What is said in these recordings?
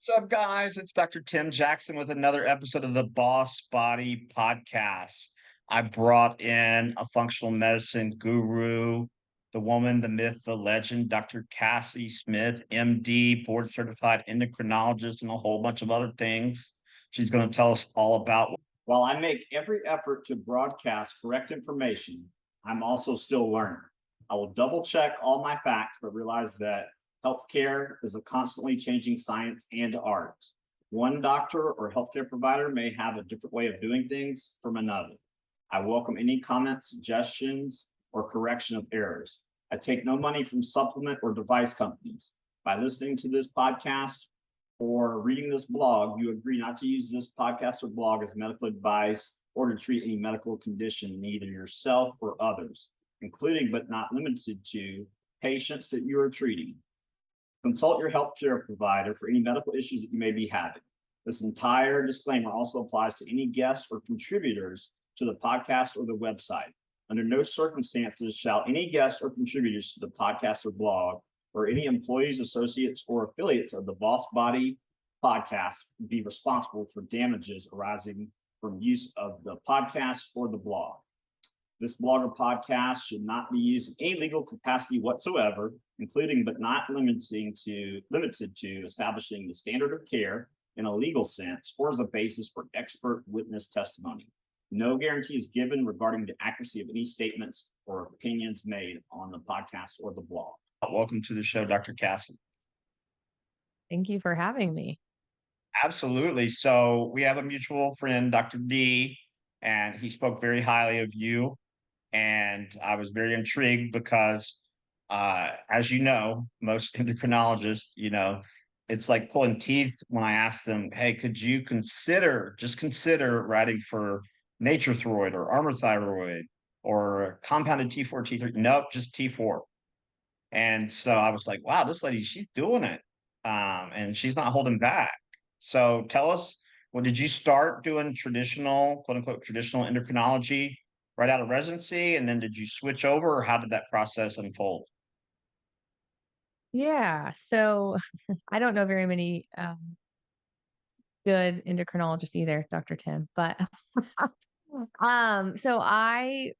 What's up, guys? It's Dr. Tim Jackson with another episode of the Boss Body Podcast. I brought in a functional medicine guru, the woman, the myth, the legend, Dr. Cassie Smith, MD, board certified endocrinologist, and a whole bunch of other things. She's going to tell us all about. While I make every effort to broadcast correct information, I'm also still learning. I will double check all my facts, but realize that healthcare is a constantly changing science and art. One doctor or healthcare provider may have a different way of doing things from another. I welcome any comments, suggestions, or correction of errors. I take no money from supplement or device companies. By listening to this podcast or reading this blog, you agree not to use this podcast or blog as medical advice or to treat any medical condition in either yourself or others, including but not limited to patients that you are treating. Consult your healthcare provider for any medical issues that you may be having. This entire disclaimer also applies to any guests or contributors to the podcast or the website. Under no circumstances shall any guests or contributors to the podcast or blog or any employees, associates, or affiliates of the Boss Body podcast be responsible for damages arising from use of the podcast or the blog. This blog or podcast should not be used in any legal capacity whatsoever, including but not limited to establishing the standard of care in a legal sense or as a basis for expert witness testimony. No guarantee is given regarding the accuracy of any statements or opinions made on the podcast or the blog. Welcome to the show, Dr. Cassie. Thank you for having me. Absolutely. So we have a mutual friend, Dr. D, and he spoke very highly of you. And I was very intrigued because, as you know, most endocrinologists, it's like pulling teeth when I ask them, hey, could you just consider writing for Nature Thyroid or Armor Thyroid or compounded T4, T3? Nope, just T4. And so I was like, wow, this lady, she's doing it. And she's not holding back. So tell us, well, did you start doing traditional, quote unquote, traditional endocrinology right out of residency? And then did you switch over or how did that process unfold? Yeah. So I don't know very many good endocrinologists either, Dr. Tim, but so I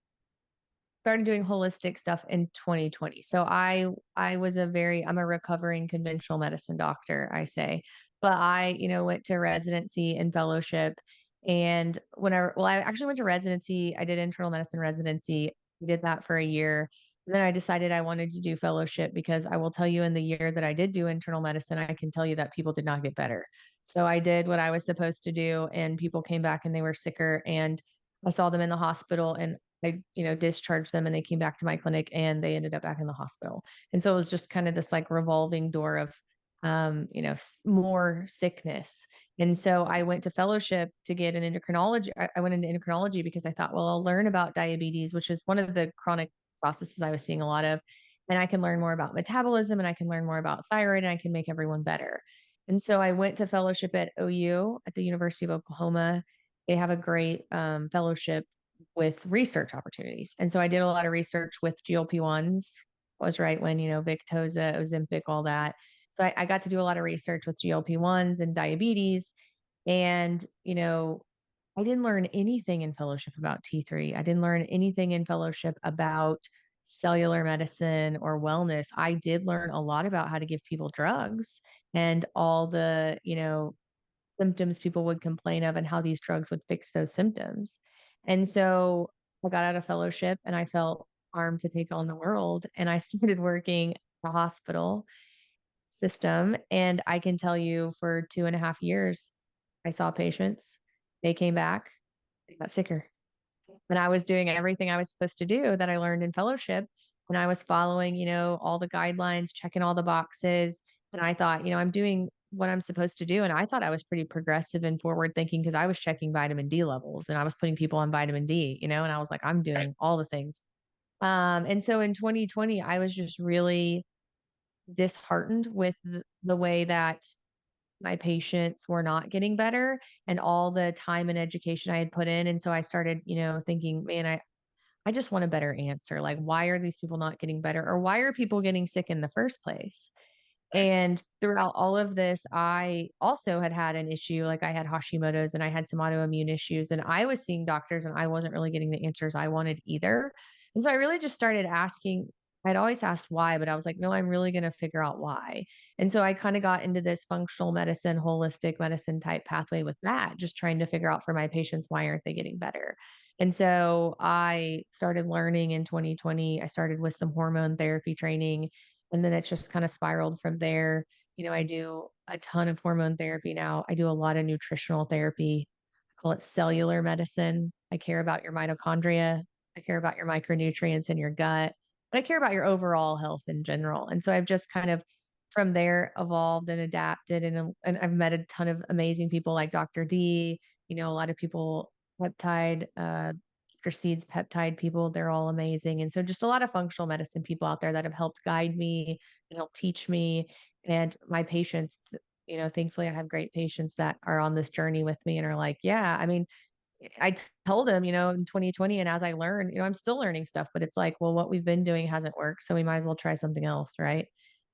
started doing holistic stuff in 2020. So I'm a recovering conventional medicine doctor, I say. But I, went to residency and fellowship. And I actually went to residency. I did internal medicine residency. I did that for a year. And then I decided I wanted to do fellowship because I will tell you in the year that I did do internal medicine, I can tell you that people did not get better. So I did what I was supposed to do, and people came back and they were sicker. And I saw them in the hospital, and I, discharged them, and they came back to my clinic and they ended up back in the hospital. And so it was just kind of this like revolving door of, more sickness. And so I went to fellowship to get an endocrinology. I went into endocrinology because I thought, well, I'll learn about diabetes, which is one of the chronic processes I was seeing a lot of. And I can learn more about metabolism, and I can learn more about thyroid, and I can make everyone better. And so I went to fellowship at OU at the University of Oklahoma. They have a great fellowship with research opportunities. And so I did a lot of research with GLP-1s. I was right when, Victoza, Ozempic, all that. So I got to do a lot of research with GLP-1s and diabetes. And, I didn't learn anything in fellowship about T3. I didn't learn anything in fellowship about cellular medicine or wellness. I did learn a lot about how to give people drugs and all the, symptoms people would complain of and how these drugs would fix those symptoms. And so I got out of fellowship and I felt armed to take on the world. And I started working at a hospital system. And I can tell you for 2.5 years, I saw patients. They came back, they got sicker. And I was doing everything I was supposed to do that I learned in fellowship. And I was following, all the guidelines, checking all the boxes. And I thought, I'm doing what I'm supposed to do. And I thought I was pretty progressive and forward thinking because I was checking vitamin D levels and I was putting people on vitamin D, and I was like, I'm doing all the things. And so in 2020, I was just really disheartened with the way that my patients were not getting better and all the time and education I had put in. And so I started, thinking, man, I just want a better answer. Like, why are these people not getting better? Or why are people getting sick in the first place? Right. And throughout all of this, I also had an issue. Like I had Hashimoto's and I had some autoimmune issues, and I was seeing doctors and I wasn't really getting the answers I wanted either. And so I really just started asking. I'd always asked why, but I was like, no, I'm really going to figure out why. And so I kind of got into this functional medicine, holistic medicine type pathway with that, just trying to figure out for my patients, why aren't they getting better? And so I started learning in 2020. I started with some hormone therapy training, and then it's just kind of spiraled from there. I do a ton of hormone therapy now. I do a lot of nutritional therapy. I call it cellular medicine. I care about your mitochondria. I care about your micronutrients in your gut, but I care about your overall health in general. And so I've just kind of from there evolved and adapted, and I've met a ton of amazing people like Dr. D, a lot of people, peptide, Dr. Seeds peptide people, they're all amazing. And so just a lot of functional medicine people out there that have helped guide me and help teach me. And my patients, thankfully I have great patients that are on this journey with me and are like, yeah, I mean, I told him, in 2020, and as I learn, I'm still learning stuff, but it's like, well, what we've been doing hasn't worked, so we might as well try something else, right?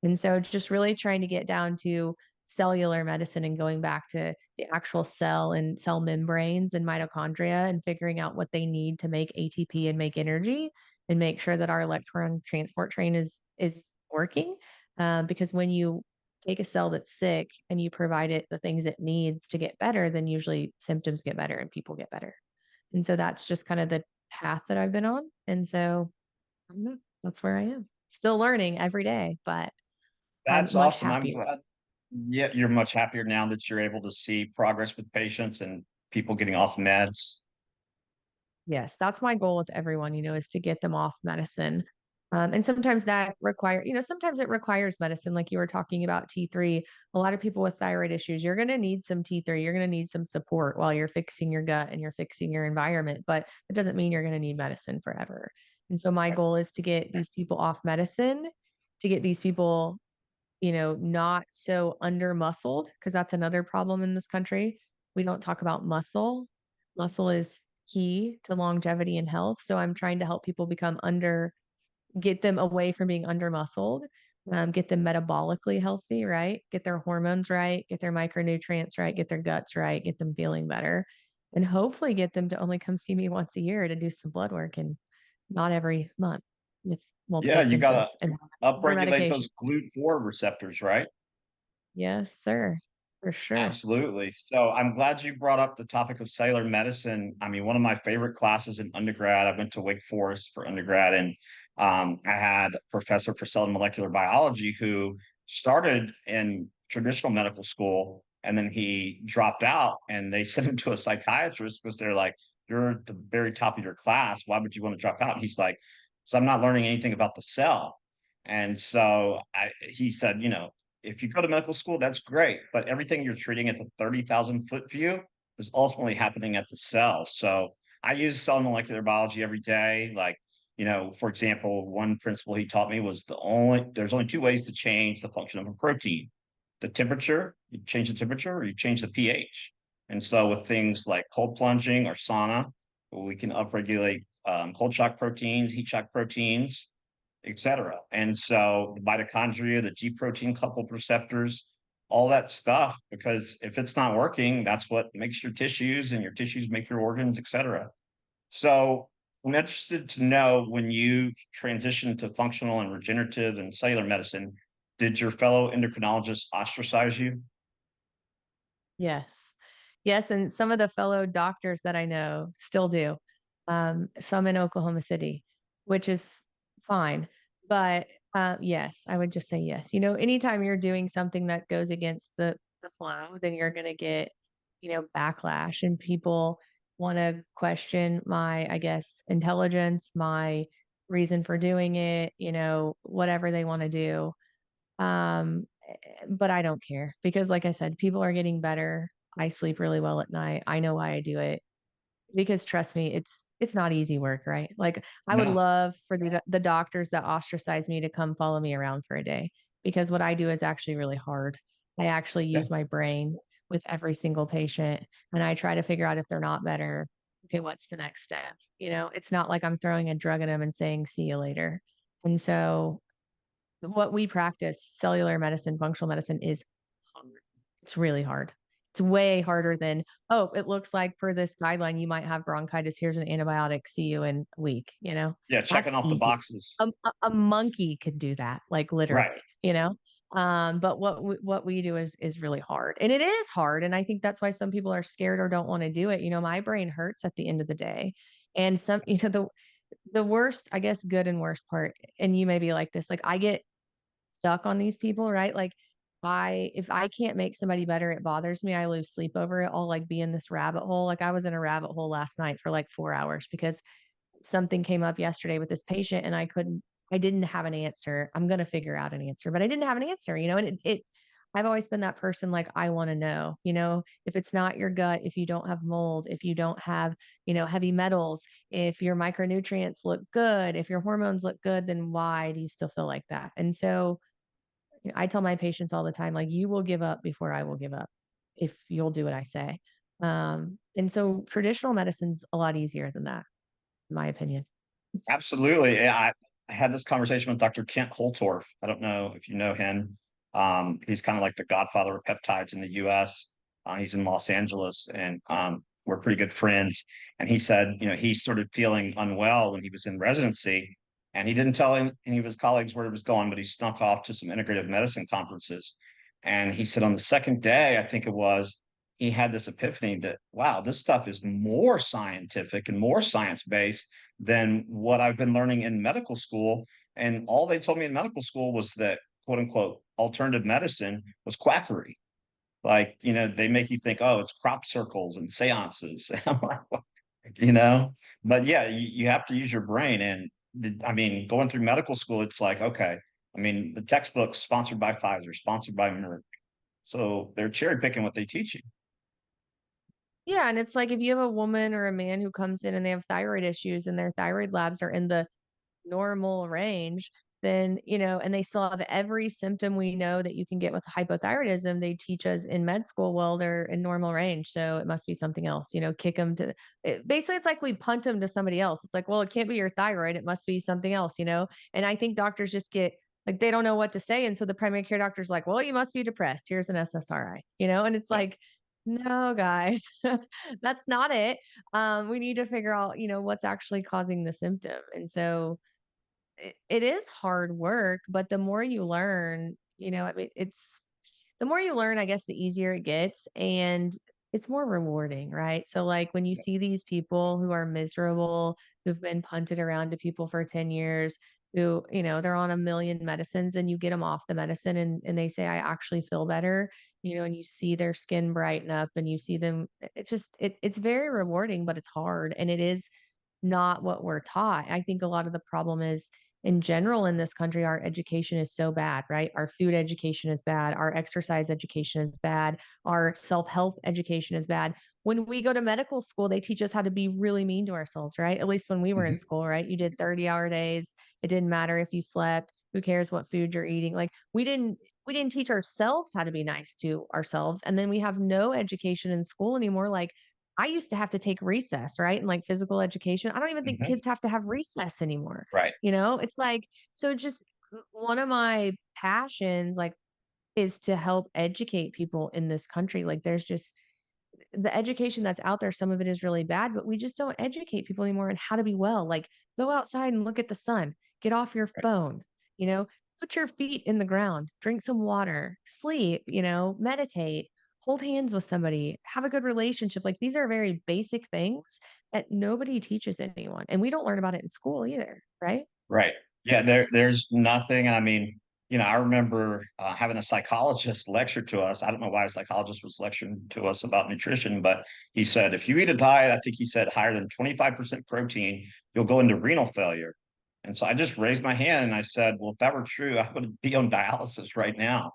And so it's just really trying to get down to cellular medicine and going back to the actual cell and cell membranes and mitochondria and figuring out what they need to make ATP and make energy and make sure that our electron transport train is working. Because when you take a cell that's sick and you provide it the things it needs to get better, then usually symptoms get better and people get better. And so that's just kind of the path that I've been on. And so I don't know, that's where I am. Still learning every day, but I'm That's much awesome. I'm happier. glad. Yeah, you're much happier now that you're able to see progress with patients and people getting off meds. Yes, that's my goal with everyone, is to get them off medicine. And sometimes sometimes it requires medicine, like you were talking about T3. A lot of people with thyroid issues, you're going to need some T3. You're going to need some support while you're fixing your gut and you're fixing your environment, but it doesn't mean you're going to need medicine forever. And so my goal is to get these people off medicine, to get these people, not so under muscled, because that's another problem in this country. We don't talk about muscle. Muscle is key to longevity and health. So I'm trying to help people get them away from being under muscled, get them metabolically healthy, right? Get their hormones right, get their micronutrients right, get their guts right, get them feeling better, and hopefully get them to only come see me once a year to do some blood work and not every month with Yeah, multiple you gotta symptoms and more upregulate medication. those GLUT4 receptors, right? Yes, sir. For sure. Absolutely. So I'm glad you brought up the topic of cellular medicine. I mean, one of my favorite classes in undergrad, I went to Wake Forest for undergrad, and I had a professor for cell and molecular biology who started in traditional medical school, and then he dropped out, and they sent him to a psychiatrist because they're like, "You're at the very top of your class. Why would you want to drop out?" And he's like, "So I'm not learning anything about the cell." And so he said, if you go to medical school, that's great, but everything you're treating at the 30,000-foot view is ultimately happening at the cell. So I use cell molecular biology every day. Like, for example, one principle he taught me was there's only two ways to change the function of a protein. The temperature, you change the temperature, or you change the pH. And so with things like cold plunging or sauna, we can upregulate cold shock proteins, heat shock proteins, etc. And so the mitochondria, the G protein coupled receptors, all that stuff, because if it's not working, that's what makes your tissues, and your tissues make your organs, etc. So I'm interested to know, when you transitioned to functional and regenerative and cellular medicine, did your fellow endocrinologists ostracize you? Yes. Yes, and some of the fellow doctors that I know still do. Some in Oklahoma City, which is fine. But yes, I would just say yes. Anytime you're doing something that goes against the flow, then you're going to get, backlash, and people want to question my, I guess, intelligence, my reason for doing it, whatever they want to do. But I don't care because, like I said, people are getting better. I sleep really well at night. I know why I do it because trust me, it's not easy work, right? Like I would No. love for the doctors that ostracize me to come follow me around for a day because what I do is actually really hard. I actually Yeah. use my brain with every single patient and I try to figure out if they're not better. Okay, what's the next step? It's not like I'm throwing a drug at them and saying, see you later. And so what we practice, cellular medicine, functional medicine, is hard. It's really hard. It's way harder than, oh, it looks like per this guideline, you might have bronchitis. Here's an antibiotic. See you in a week. Yeah, That's checking off the easy. boxes. A monkey could do that, like Right. literally, but what we do is really hard, and it is hard. And I think that's why some people are scared or don't want to do it. My brain hurts at the end of the day. And the worst, I guess, good and worst part, and you may be like this, like I get stuck on these people, right? Like if I can't make somebody better, it bothers me. I lose sleep over it. I'll like be in this rabbit hole. Like I was in a rabbit hole last night for like 4 hours because something came up yesterday with this patient and I didn't have an answer. I'm going to figure out an answer, but I didn't have an answer, and I've always been that person. Like, I want to know, if it's not your gut, if you don't have mold, if you don't have, heavy metals, if your micronutrients look good, if your hormones look good, then why do you still feel like that? And so I tell my patients all the time, like, you will give up before I will give up if you'll do what I say. And so traditional medicine's a lot easier than that, in my opinion. Absolutely. Yeah, I had this conversation with Dr. Kent Holtorf. I don't know if you know him. He's kind of like the godfather of peptides in the US. He's in Los Angeles, and we're pretty good friends. And he said, he started feeling unwell when he was in residency, and he didn't tell any of his colleagues where he was going, but he snuck off to some integrative medicine conferences. And he said on the second day, I think it was, he had this epiphany that, wow, this stuff is more scientific and more science based than what I've been learning in medical school. And all they told me in medical school was that, quote unquote, alternative medicine was quackery. Like, they make you think, oh, it's crop circles and seances. I'm like, well, but yeah, you have to use your brain. And I mean, going through medical school, it's like, okay, I mean, the textbook's sponsored by Pfizer, sponsored by Merck. So they're cherry picking what they teach you. Yeah, and it's like if you have a woman or a man who comes in and they have thyroid issues and their thyroid labs are in the normal range, then, and they still have every symptom we know that you can get with hypothyroidism, they teach us in med school, well, they're in normal range. So it must be something else, kick them basically, it's like we punt them to somebody else. It's like, well, it can't be your thyroid. It must be something else. And I think doctors just get like, they don't know what to say. And so the primary care doctor's like, well, you must be depressed. Here's an SSRI, and it's Yeah. like, no, guys, that's not it. We need to figure out, what's actually causing the symptom. And so, it is hard work, but the more you learn, I mean, it's the more you learn, I guess, the easier it gets. And it's more rewarding, right? So, like, when you see these people who are miserable, who've been punted around to people for 10 years, who, they're on a million medicines and you get them off the medicine and they say, I actually feel better, and you see their skin brighten up and you see them, it's very rewarding, but it's hard. And it is not what we're taught. I think a lot of the problem is in general in this country, our education is so bad, right? Our food education is bad. Our exercise education is bad. Our self help education is bad. When we go to medical school, they teach us how to be really mean to ourselves, right? At least when we were in Mhm. school, right? You did 30-hour days. It didn't matter if you slept. Who cares what food you're eating? Like we didn't teach ourselves how to be nice to ourselves. And then we have no education in school anymore. Like I used to have to take recess, right? And like physical education. I don't even think Mhm. kids have to have recess anymore. Right. It's like, so just one of my passions, like, is to help educate people in this country. Like, there's just the education that's out there. Some of it is really bad, but we just don't educate people anymore on how to be well. Like, go outside and look at the sun, get off your Right. phone, you know, put your feet in the ground, drink some water, sleep, meditate, hold hands with somebody, have a good relationship. Like, these are very basic things that nobody teaches anyone. And we don't learn about it in school either, right? Right. Yeah, there's nothing. I mean, I remember having a psychologist lecture to us. I don't know why a psychologist was lecturing to us about nutrition, but he said if you eat a diet, I think he said higher than 25% protein, you'll go into renal failure. And so I just raised my hand and I said, well, if that were true, I would be on dialysis right now.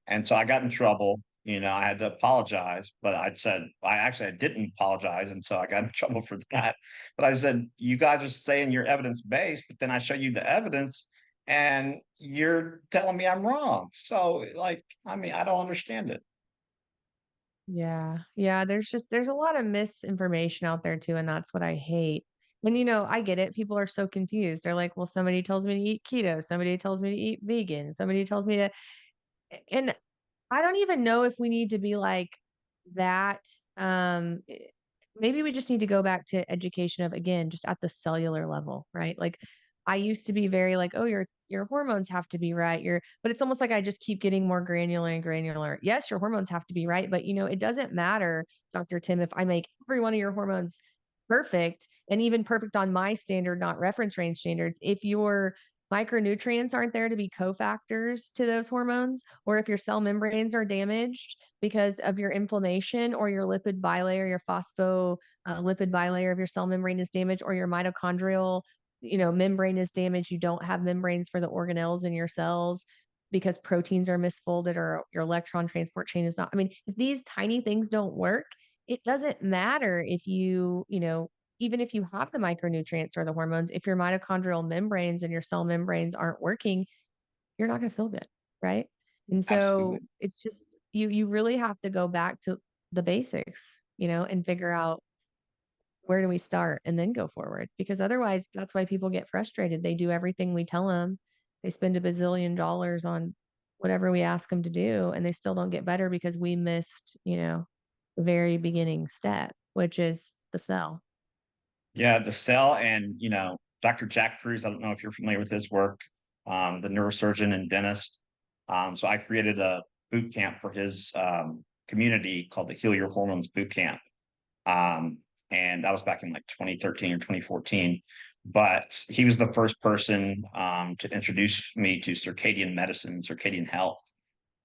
And so I got in trouble. I had to apologize, but I didn't apologize. And so I got in trouble for that. But I said, you guys are saying you're evidence based, but then I show you the evidence and you're telling me I'm wrong. So, like, I mean, I don't understand it. Yeah. Yeah. There's a lot of misinformation out there too. And that's what I hate. And, I get it. People are so confused. They're like, well, somebody tells me to eat keto. Somebody tells me to eat vegan. Somebody tells me to, and I don't even know if we need to be like that. Maybe we just need to go back to education of, again, just at the cellular level, right? Like I used to be very like, oh, your hormones have to be right. But it's almost like I just keep getting more granular and granular. Yes, your hormones have to be right, but it doesn't matter, Dr. Tim, if I make every one of your hormones perfect and even perfect on my standard, not reference range standards. If your micronutrients aren't there to be cofactors to those hormones, or if your cell membranes are damaged because of your inflammation, or your lipid bilayer, your phospholipid bilayer of your cell membrane is damaged, or your mitochondrial, membrane is damaged, you don't have membranes for the organelles in your cells because proteins are misfolded or your electron transport chain is not. I mean, if these tiny things don't work, it doesn't matter if even if you have the micronutrients or the hormones, if your mitochondrial membranes and your cell membranes aren't working, you're not going to feel good, right? And so Absolutely. it's just you really have to go back to the basics, and figure out where do we start and then go forward, because otherwise that's why people get frustrated. They do everything we tell them. They spend a bazillion dollars on whatever we ask them to do, and they still don't get better because we missed, the very beginning step, which is the cell. Yeah, the cell and, Dr. Jack Cruz, I don't know if you're familiar with his work, the neurosurgeon and dentist. So I created a boot camp for his community called the Heal Your Hormones Boot Camp. Um, and that was back in like 2013 or 2014. But he was the first person to introduce me to circadian medicine, circadian health.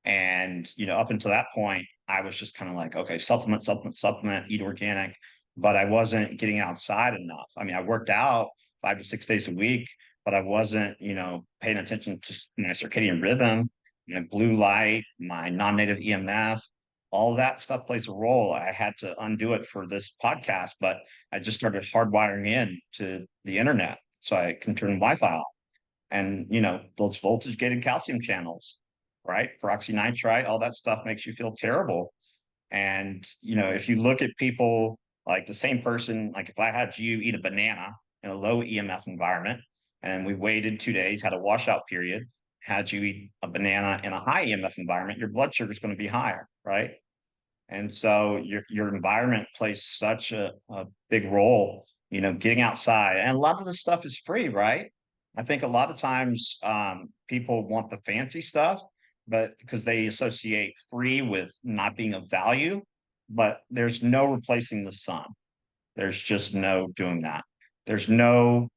And, up until that point, I was just kind of like, okay, supplement, supplement, supplement, eat organic, but I wasn't getting outside enough. I mean, I worked out 5 to 6 days a week, but I wasn't, paying attention to my circadian rhythm, my blue light, my non-native EMF, all that stuff plays a role. I had to undo it for this podcast, but I just started hardwiring in to the internet so I can turn Wi-Fi off. And those voltage gated calcium channels, right, peroxynitrite, all that stuff makes you feel terrible. And if you look at people, like the same person, like if I had you eat a banana in a low EMF environment and we waited 2 days, had a washout period, had you eat a banana in a high EMF environment, your blood sugar is going to be higher, right? And so your environment plays such a big role, getting outside. And a lot of this stuff is free, right? I think a lot of times people want the fancy stuff, but because they associate free with not being of value, but there's no replacing the sun. There's just no doing that. There's no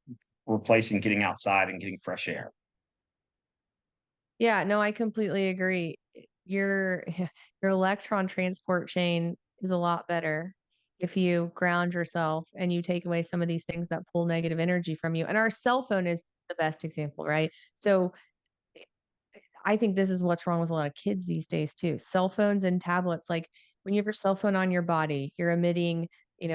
replacing getting outside and getting fresh air. Yeah, no, I completely agree. Your your electron transport chain is a lot better if you ground yourself and you take away some of these things that pull negative energy from you. And our cell phone is the best example, right? So I think this is what's wrong with a lot of kids these days too. Cell phones and tablets, like when you have your cell phone on your body, you're emitting,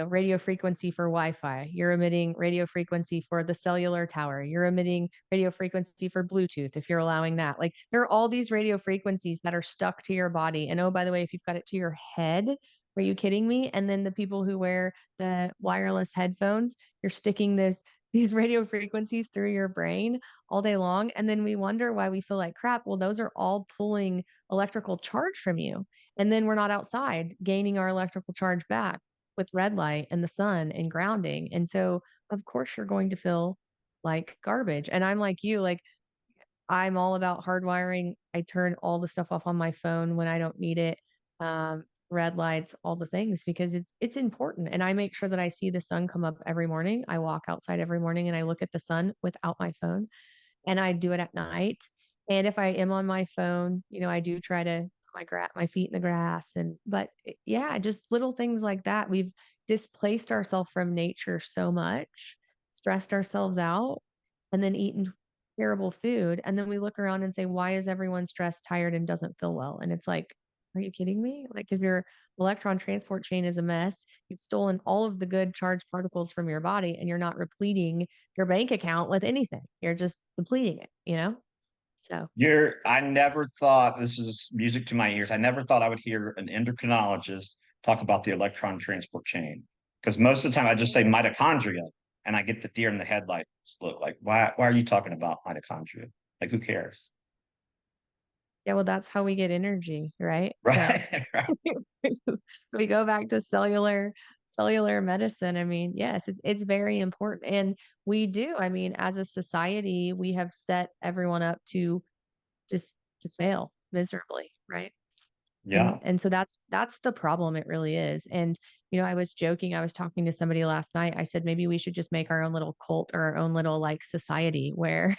radio frequency for Wi-Fi. You're emitting radio frequency for the cellular tower. You're emitting radio frequency for Bluetooth if you're allowing that. Like there are all these radio frequencies that are stuck to your body. And oh, by the way, if you've got it to your head, are you kidding me? And then the people who wear the wireless headphones, you're sticking these radio frequencies through your brain all day long. And then we wonder why we feel like crap. Well, those are all pulling electrical charge from you. And then we're not outside gaining our electrical charge back with red light and the sun and grounding. And so, of course, you're going to feel like garbage. And I'm like you, like, I'm all about hardwiring. I turn all the stuff off on my phone when I don't need it. Red lights, all the things, because it's important. And I make sure that I see the sun come up every morning. I walk outside every morning and I look at the sun without my phone, and I do it at night. And if I am on my phone, I do try to put my feet in the grass, yeah, just little things like that. We've displaced ourselves from nature so much, stressed ourselves out, and then eaten terrible food. And then we look around and say, why is everyone stressed, tired, and doesn't feel well? And it's like, are you kidding me? Like, if your electron transport chain is a mess, you've stolen all of the good charged particles from your body and you're not repleting your bank account with anything. You're just depleting it. So, I never thought, this is music to my ears. I never thought I would hear an endocrinologist talk about the electron transport chain. Because most of the time I just say mitochondria. and I get the deer in the headlights look. Like, why are you talking about mitochondria? Like, who cares? Yeah, well, that's how we get energy, right? So Right. Right. we go back to cellular medicine. I mean, yes, it's very important. And we do, I mean, as a society, we have set everyone up to just to fail miserably, right? Yeah. And so that's the problem, it really is. And, I was joking, I was talking to somebody last night. I said, maybe we should just make our own little cult or our own little like society where,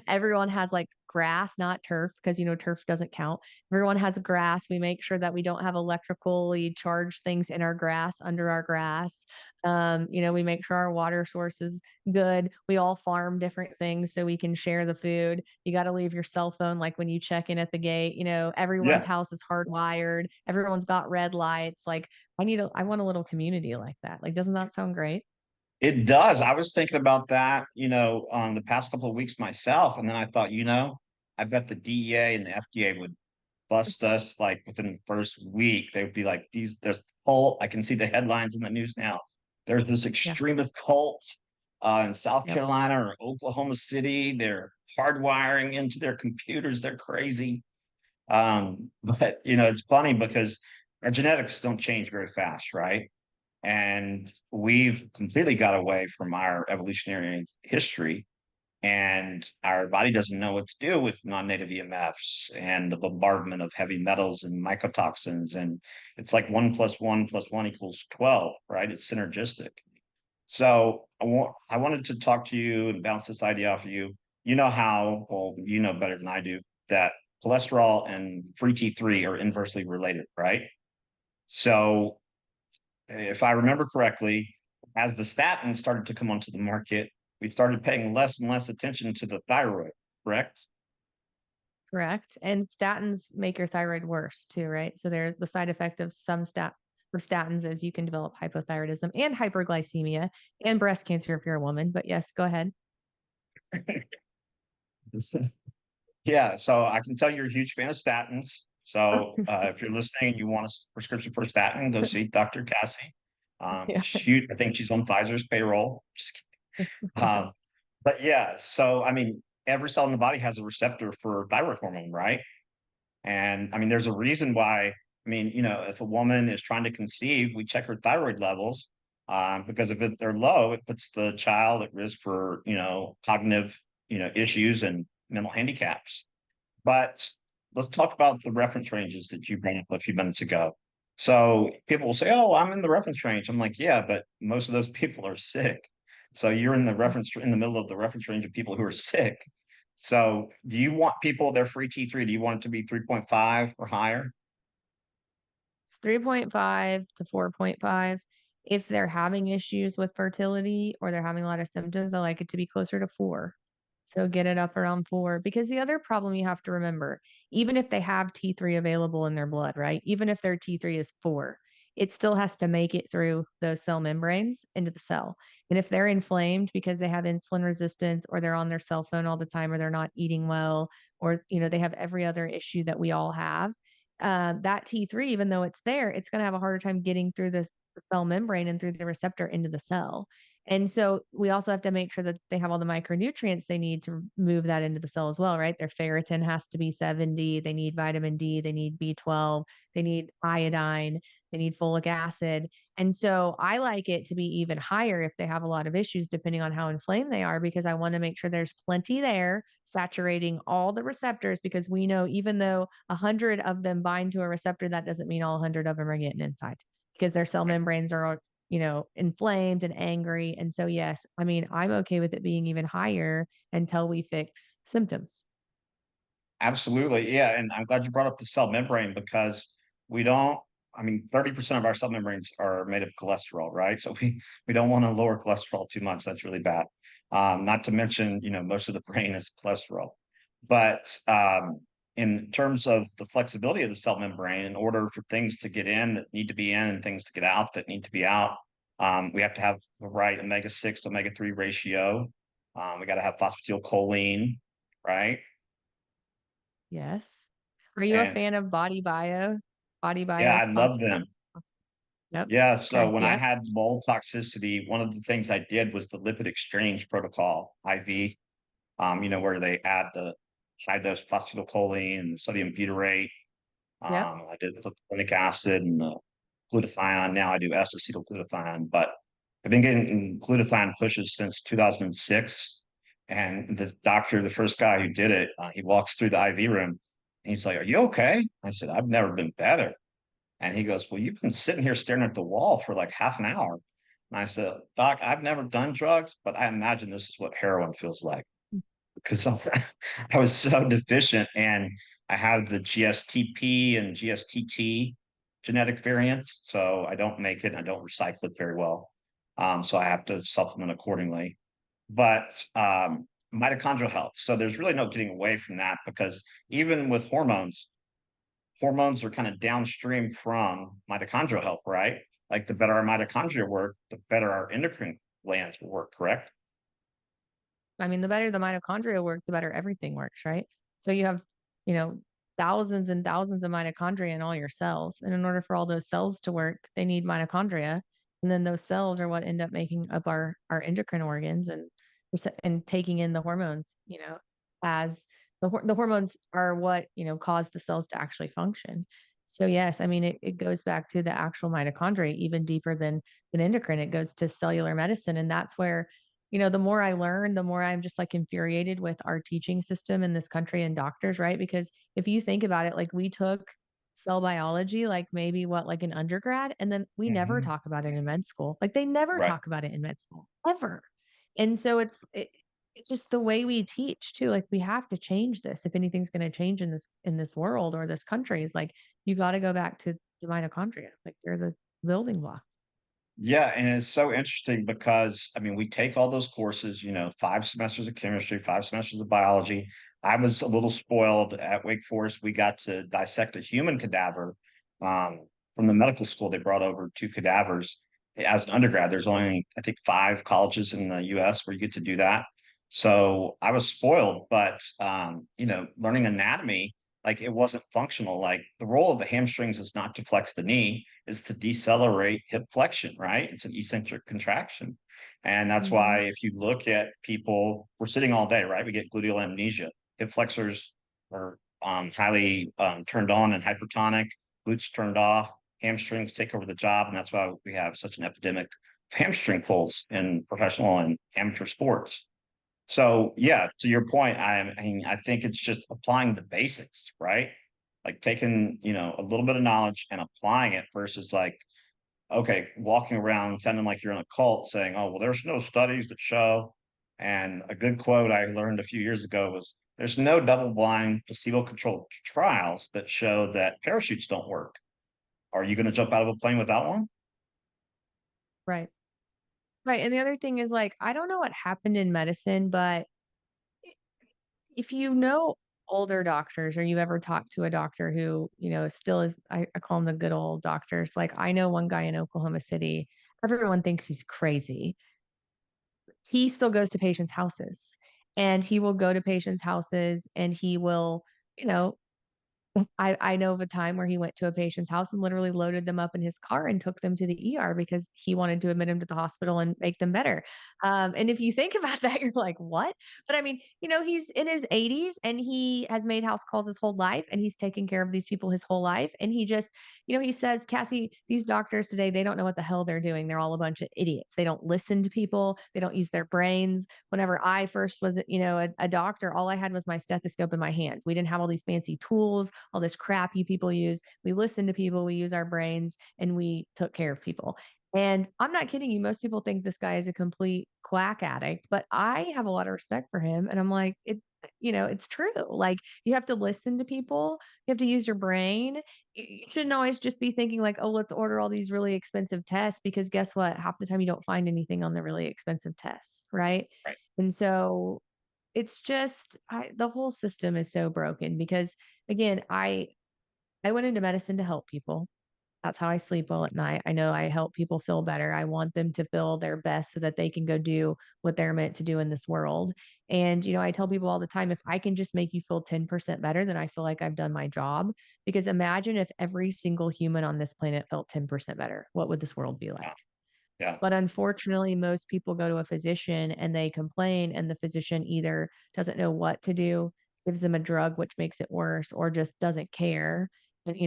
everyone has like grass, not turf, because turf doesn't count. Everyone has grass. We make sure that we don't have electrically charged things in our grass, under our grass. We make sure our water source is good. We all farm different things so we can share the food. You got to leave your cell phone like when you check in at the gate. Everyone's Yeah. house is hardwired. Everyone's got red lights. Like I want a little community like that. Like, doesn't that sound great? It does. I was thinking about that, on the past couple of weeks myself, and then I thought, I bet the DEA and the FDA would bust us like within the first week. They would be like, there's cult. I can see the headlines in the news now. There's this Yeah. extremist cult in South Yep. Carolina or Oklahoma City. They're hardwiring into their computers. They're crazy. But it's funny because our genetics don't change very fast, right? And we've completely got away from our evolutionary history, and our body doesn't know what to do with non-native EMFs and the bombardment of heavy metals and mycotoxins. And it's like 1 + 1 + 1 = 12, right? It's synergistic. So I wanted to talk to you and bounce this idea off of you. You know how, well, you know better than I do, that cholesterol and free T3 are inversely related, right? So if I remember correctly, as the statins started to come onto the market, we started paying less and less attention to the thyroid, correct? Correct. And statins make your thyroid worse too, right? So there's the side effect of some statins is you can develop hypothyroidism and hyperglycemia and breast cancer if you're a woman. But yes, go ahead. Yeah, so I can tell you're a huge fan of statins. So if you're listening and you want a prescription for a statin, go see Dr. Cassie. Yeah. Shoot, I think she's on Pfizer's payroll. Just kidding. But yeah, so I mean, every cell in the body has a receptor for thyroid hormone, right? And I mean, there's a reason why. I mean, if a woman is trying to conceive, we check her thyroid levels because if they're low, it puts the child at risk for cognitive issues and mental handicaps. But let's talk about the reference ranges that you brought up a few minutes ago. So people will say, "Oh, I'm in the reference range." I'm like, "Yeah, but most of those people are sick. So you're in the middle of the reference range of people who are sick. So do you want people their free T3? Do you want it to be 3.5 or higher?" It's 3.5 to 4.5. If they're having issues with fertility or they're having a lot of symptoms, I like it to be closer to 4. So get it up around 4. Because the other problem you have to remember, even if they have T3 available in their blood, right? Even if their T3 is 4, it still has to make it through those cell membranes into the cell. And if they're inflamed because they have insulin resistance or they're on their cell phone all the time or they're not eating well or they have every other issue that we all have, that T3, even though it's there, it's going to have a harder time getting through the cell membrane and through the receptor into the cell. And so we also have to make sure that they have all the micronutrients they need to move that into the cell as well, right? Their ferritin has to be 70. They need vitamin D. They need B12. They need iodine. They need folic acid. And so I like it to be even higher if they have a lot of issues, depending on how inflamed they are, because I want to make sure there's plenty there, saturating all the receptors, because we know even though 100 of them bind to a receptor, that doesn't mean all 100 of them are getting inside because their cell membranes are inflamed and angry. And so, yes, I mean, I'm okay with it being even higher until we fix symptoms. Absolutely. Yeah. And I'm glad you brought up the cell membrane because we don't, I mean, 30% of our cell membranes are made of cholesterol, right? So we don't want to lower cholesterol too much. That's really bad. Not to mention, most of the brain is cholesterol. But in terms of the flexibility of the cell membrane, in order for things to get in that need to be in and things to get out that need to be out, we have to have the right omega-6 to omega-3 ratio. We got to have phosphatidylcholine, right? Yes. Are you a And fan of Body Bio? Body yeah, Bio's I love phosphate? them. Yep. Yeah, so Okay. when I Yep. had mold toxicity, one of the things I did was the lipid exchange protocol, IV, where they add the high dose phosphatidylcholine and sodium butyrate. Yep. I did the linoleic acid and the glutathione. Now I do S-acetylglutathione, but I've been getting glutathione pushes since 2006. And the doctor, the first guy who did it, he walks through the IV room and he's like, "Are you okay?" I said, "I've never been better." And he goes, "Well, you've been sitting here staring at the wall for like half an hour." And I said, "Doc, I've never done drugs, but I imagine this is what heroin feels like because I was so deficient, and I have the GSTP and GSTT genetic variants, so I don't make it. And I don't recycle it very well, so I have to supplement accordingly. But mitochondrial health. So there's really no getting away from that because even with hormones are kind of downstream from mitochondrial health, right? Like the better our mitochondria work, the better our endocrine glands will work, correct? I mean, the better the mitochondria work, the better everything works, right? So you have, you know, thousands and thousands of mitochondria in all your cells. And in order for all those cells to work, they need mitochondria. And then those cells are what end up making up our endocrine organs and taking in the hormones, as the hormones are what, cause the cells to actually function. So yes, I mean it goes back to the actual mitochondria, even deeper than endocrine. It goes to cellular medicine. And that's where the more I learn, the more I'm just like infuriated with our teaching system in this country and doctors, right? Because if you think about it, like we took cell biology, like maybe what, like an undergrad, and then we never Hmm. talk about it in med school. Like they never Right. talk about it in med school ever. And so it's just the way we teach too. Like we have to change this if anything's going to change in this world or this country. Is like you got to go back to the mitochondria. Like they're the building block. Yeah, and it's so interesting because I mean, we take all those courses, 5 semesters of chemistry, 5 semesters of biology. I was a little spoiled at Wake Forest. We got to dissect a human cadaver from the medical school. They brought over 2 cadavers as an undergrad. There's only, I think, 5 colleges in the US where you get to do that. So I was spoiled, but learning anatomy, like it wasn't functional. Like the role of the hamstrings is not to flex the knee, is to decelerate hip flexion, right? It's an eccentric contraction. And that's Hmm. why if you look at people, we're sitting all day, right? We get gluteal amnesia. Hip flexors are highly turned on and hypertonic, glutes turned off, hamstrings take over the job. And that's why we have such an epidemic of hamstring pulls in professional and amateur sports. So yeah, to your point, I mean, I think it's just applying the basics, right? Like taking, a little bit of knowledge and applying it versus like, okay, walking around sounding like you're in a cult saying, "Oh, well, there's no studies that show." And a good quote I learned a few years ago was, "There's no double-blind, placebo-controlled trials that show that parachutes don't work. Are you going to jump out of a plane without one?" Right. Right. And the other thing is like, I don't know what happened in medicine, but if you know older doctors or you ever talked to a doctor who, still is, I call them the good old doctors. Like I know one guy in Oklahoma City, everyone thinks he's crazy. He still goes to patients' houses and he will go to patients' houses and he will, you know, I know of a time where he went to a patient's house and literally loaded them up in his car and took them to the ER because he wanted to admit him to the hospital and make them better. And if you think about that, you're like, what? But I mean, he's in his 80s and he has made house calls his whole life and he's taken care of these people his whole life. And he just, he says, Cassie, these doctors today, they don't know what the hell they're doing. They're all a bunch of idiots. They don't listen to people. They don't use their brains. Whenever I first was, a doctor, all I had was my stethoscope in my hands. We didn't have all these fancy tools, all this crap you people use. We listen to people, we use our brains, and we took care of people. And I'm not kidding you. Most people think this guy is a complete quack addict, but I have a lot of respect for him. And I'm like, it's true. Like you have to listen to people. You have to use your brain. You shouldn't always just be thinking like, oh, let's order all these really expensive tests because guess what? Half the time you don't find anything on the really expensive tests, right? Right. And so it's just the whole system is so broken because again, I went into medicine to help people. That's how I sleep well at night. I know I help people feel better. I want them to feel their best so that they can go do what they're meant to do in this world. And, I tell people all the time, if I can just make you feel 10% better, then I feel like I've done my job. Because imagine if every single human on this planet felt 10% better, what would this world be like? Yeah. Yeah. But unfortunately, most people go to a physician and they complain, and the physician either doesn't know what to do, gives them a drug which makes it worse, or just doesn't care and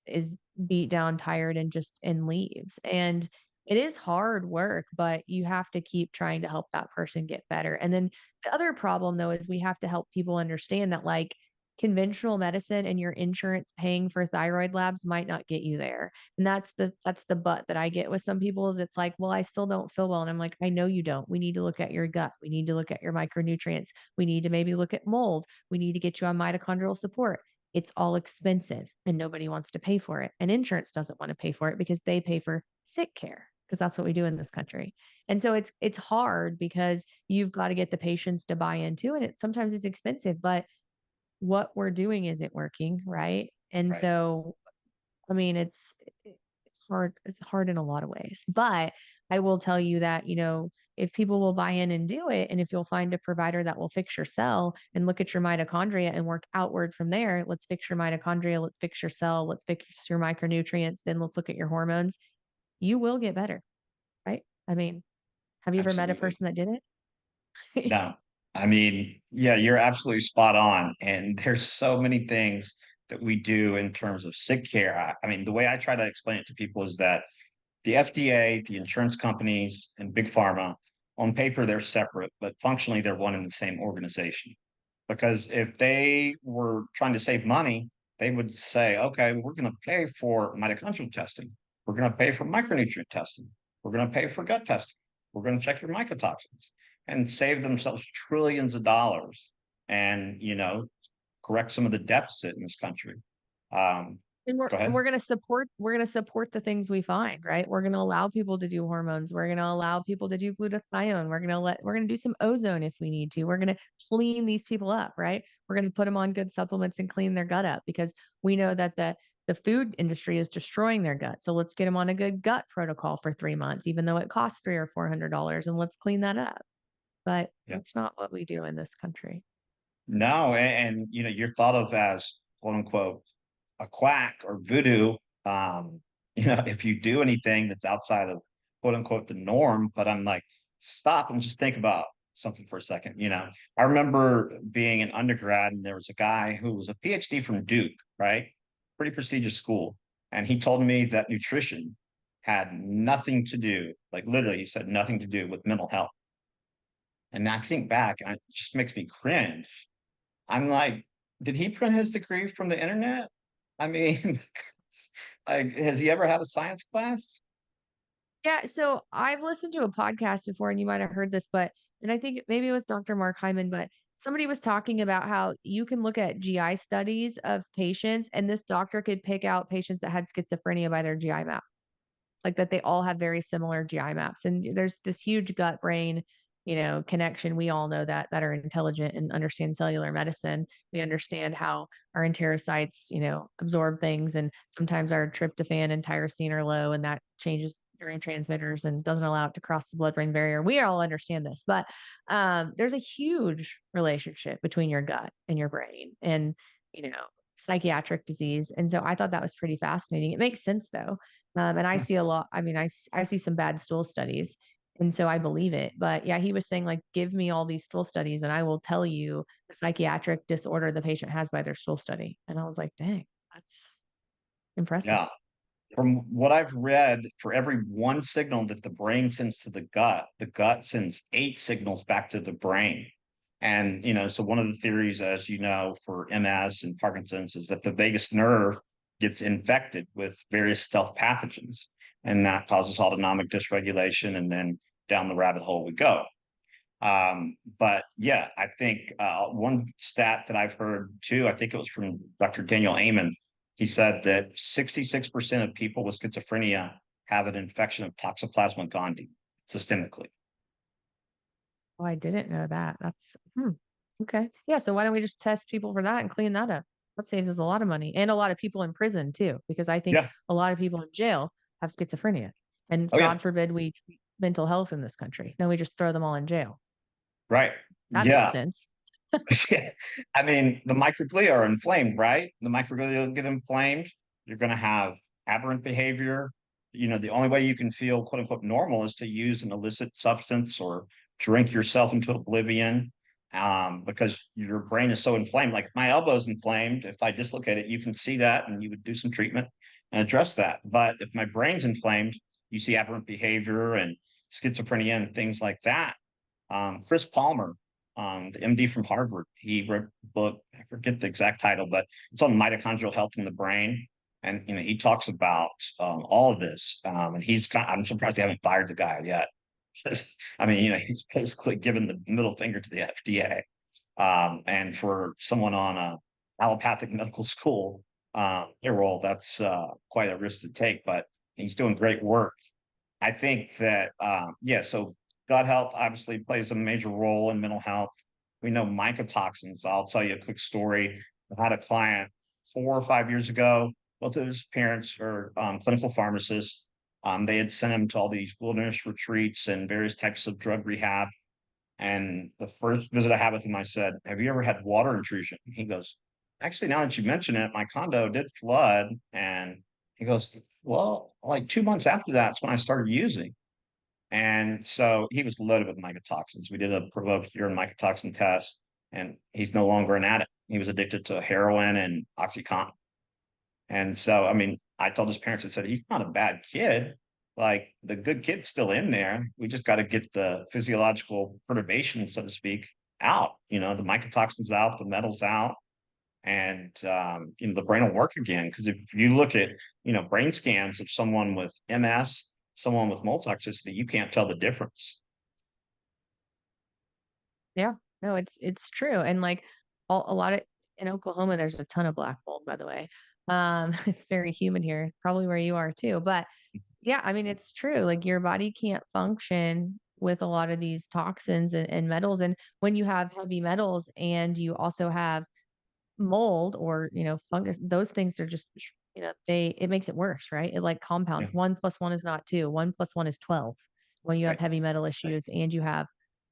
is beat down, tired, and leaves. And it is hard work, but you have to keep trying to help that person get better. And then the other problem though is we have to help people understand that like conventional medicine and your insurance paying for thyroid labs might not get you there. And that's the but that I get with some people is it's like, "Well, I still don't feel well." And I'm like, "I know you don't. We need to look at your gut. We need to look at your micronutrients. We need to maybe look at mold. We need to get you on mitochondrial support." It's all expensive and nobody wants to pay for it. And insurance doesn't want to pay for it because they pay for sick care because that's what we do in this country. And so it's hard because you've got to get the patients to buy into it. Sometimes it's expensive, but what we're doing isn't working, right? And Right. so I mean, it's hard in a lot of ways, but I will tell you that, if people will buy in and do it, and if you'll find a provider that will fix your cell and look at your mitochondria and work outward from there, let's fix your mitochondria, let's fix your cell, let's fix your micronutrients, then let's look at your hormones. You will get better, right? I mean, have you ever met a Absolutely. person that did it? No, I mean, yeah, you're absolutely spot on. And there's so many things that we do in terms of sick care. I mean, the way I try to explain it to people is that the FDA, the insurance companies, and big pharma, on paper, they're separate, but functionally, they're one and the same organization. Because if they were trying to save money, they would say, okay, we're going to pay for mitochondrial testing. We're going to pay for micronutrient testing. We're going to pay for gut testing. We're going to check your mycotoxins and save themselves trillions of dollars and, correct some of the deficit in this country. Um, And we're Go and ahead. we're gonna support the things we find, right? We're gonna allow people to do hormones. We're gonna allow people to do glutathione. We're gonna do some ozone if we need to. We're gonna clean these people up, right? We're gonna put them on good supplements and clean their gut up because we know that the food industry is destroying their gut. So let's get them on a good gut protocol for 3 months, even though it costs $300 or $400, and let's clean that up. But Yeah. that's not what we do in this country. No, you're thought of as quote unquote a quack or voodoo, um, if you do anything that's outside of quote unquote the norm. But I'm like, stop and just think about something for a second. I remember being an undergrad and there was a guy who was a PhD from Duke, right? Pretty prestigious school. And he told me that nutrition had nothing to do, like literally, he said nothing to do with mental health. And I think back, it just makes me cringe. I'm like, did he print his degree from the internet? I mean, like, has he ever had a science class? Yeah, so I've listened to a podcast before, and you might have heard this, and I think maybe it was Dr. Mark Hyman, but somebody was talking about how you can look at GI studies of patients, and this doctor could pick out patients that had schizophrenia by their GI map, like that they all have very similar GI maps. And there's this huge gut brain, connection. We all know that are intelligent and understand cellular medicine. We understand how our enterocytes, absorb things. And sometimes our tryptophan and tyrosine are low, and that changes neurotransmitters and doesn't allow it to cross the blood-brain barrier. We all understand this, but there's a huge relationship between your gut and your brain and, you know, psychiatric disease. And so I thought that was pretty fascinating. It makes sense though. And I see a lot, I mean, I see some bad stool studies. And so I believe it. But yeah, he was saying, like, give me all these stool studies and I will tell you the psychiatric disorder the patient has by their stool study. And I was like, dang, that's impressive. Yeah. From what I've read, for every one signal that the brain sends to the gut sends eight signals back to the brain. And, so one of the theories, as you know, for MS and Parkinson's is that the vagus nerve gets infected with various stealth pathogens, and that causes autonomic dysregulation. And then down the rabbit hole we go. But yeah, I think one stat that I've heard too, I think it was from Dr. Daniel Amen. He said that 66% of people with schizophrenia have an infection of Toxoplasma gondii systemically. Oh, I didn't know that. Okay. Yeah. So why don't we just test people for that and clean that up? That saves us a lot of money and a lot of people in prison too, because I think Yeah. a lot of people in jail have schizophrenia. And Oh, yeah. God forbid we treat mental health in this country. No, we just throw them all in jail. Right. That makes Yeah. sense. I mean, the microglia are inflamed, right? The microglia get inflamed. You're going to have aberrant behavior. The only way you can feel quote unquote normal is to use an illicit substance or drink yourself into oblivion, because your brain is so inflamed. Like if my elbow's inflamed, if I dislocate it, you can see that and you would do some treatment and address that. But if my brain's inflamed, you see aberrant behavior and schizophrenia and things like that. Chris Palmer, the MD from Harvard, he wrote a book. I forget the exact title, but it's on mitochondrial health in the brain. And he talks about all of this. And I'm surprised they haven't fired the guy yet. I mean, he's basically given the middle finger to the FDA. And for someone on a allopathic medical school payroll, that's quite a risk to take. But he's doing great work. I think that, yeah, so gut health obviously plays a major role in mental health. We know mycotoxins. I'll tell you a quick story. I had a client 4 or 5 years ago. Both of his parents are clinical pharmacists. They had sent him to all these wilderness retreats and various types of drug rehab. And the first visit I had with him, I said, "Have you ever had water intrusion?" He goes, "Actually, now that you mention it, my condo did flood." And he goes, "Well, like 2 months after that's when I started using." And so he was loaded with mycotoxins. We did a provoked urine mycotoxin test, and he's no longer an addict. He was addicted to heroin and OxyContin. And so, I mean, I told his parents, I said, "He's not a bad kid. Like the good kid's still in there. We just got to get the physiological perturbation, so to speak, out. The mycotoxins out, the metals out, and the brain will work again. Because if you look at brain scans of someone with MS, someone with mold toxicity, you can't tell the difference." Yeah. No, it's true. And like a lot of in Oklahoma, there's a ton of black mold, by the way. It's very humid here, probably where you are too. But yeah, I mean, it's true. Like your body can't function with a lot of these toxins and metals. And when you have heavy metals and you also have mold or, fungus, those things are just, it makes it worse, right? It like Yeah, compounds. 1 + 1 is not 2. 1 + 1 is 12 when you have right. heavy metal issues and you have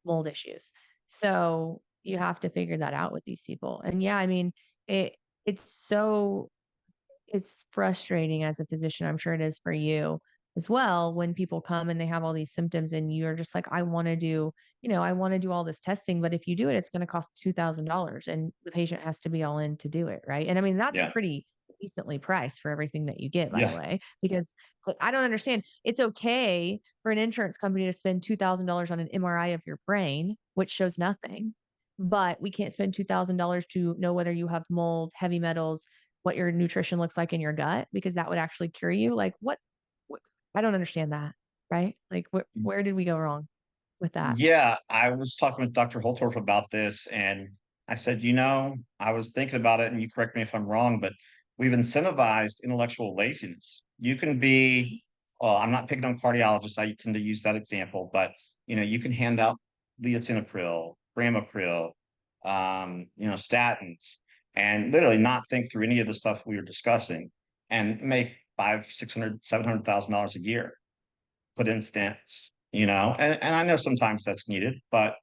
mold issues. So you have to figure that out with these people. And yeah, I mean, it, it's so it's frustrating as a physician. I'm sure it is for you as well when people come and they have all these symptoms and you're just like, I want to do all this testing, but if you do it, it's going to cost $2,000 and the patient has to be all in to do it. Right. And I mean, that's Yeah, pretty decently priced for everything that you get, by the yeah, way, because I don't understand. It's okay for an insurance company to spend $2,000 on an MRI of your brain, which shows nothing, but we can't spend $2,000 to know whether you have mold, heavy metals, what your nutrition looks like in your gut because that would actually cure you. Like what I don't understand that, right? Like where did we go wrong with that? yeah. I was talking with Dr. Holtorf about this, and I said, I was thinking about it, and you correct me if I'm wrong, but we've incentivized intellectual laziness. You can be, well, I'm not picking on cardiologists. I tend to use that example, but you can hand out lisinopril, ramipril, statins, and literally not think through any of the stuff we were discussing, and make 500, 600, $700,000 a year put in stents, and I know sometimes that's needed, but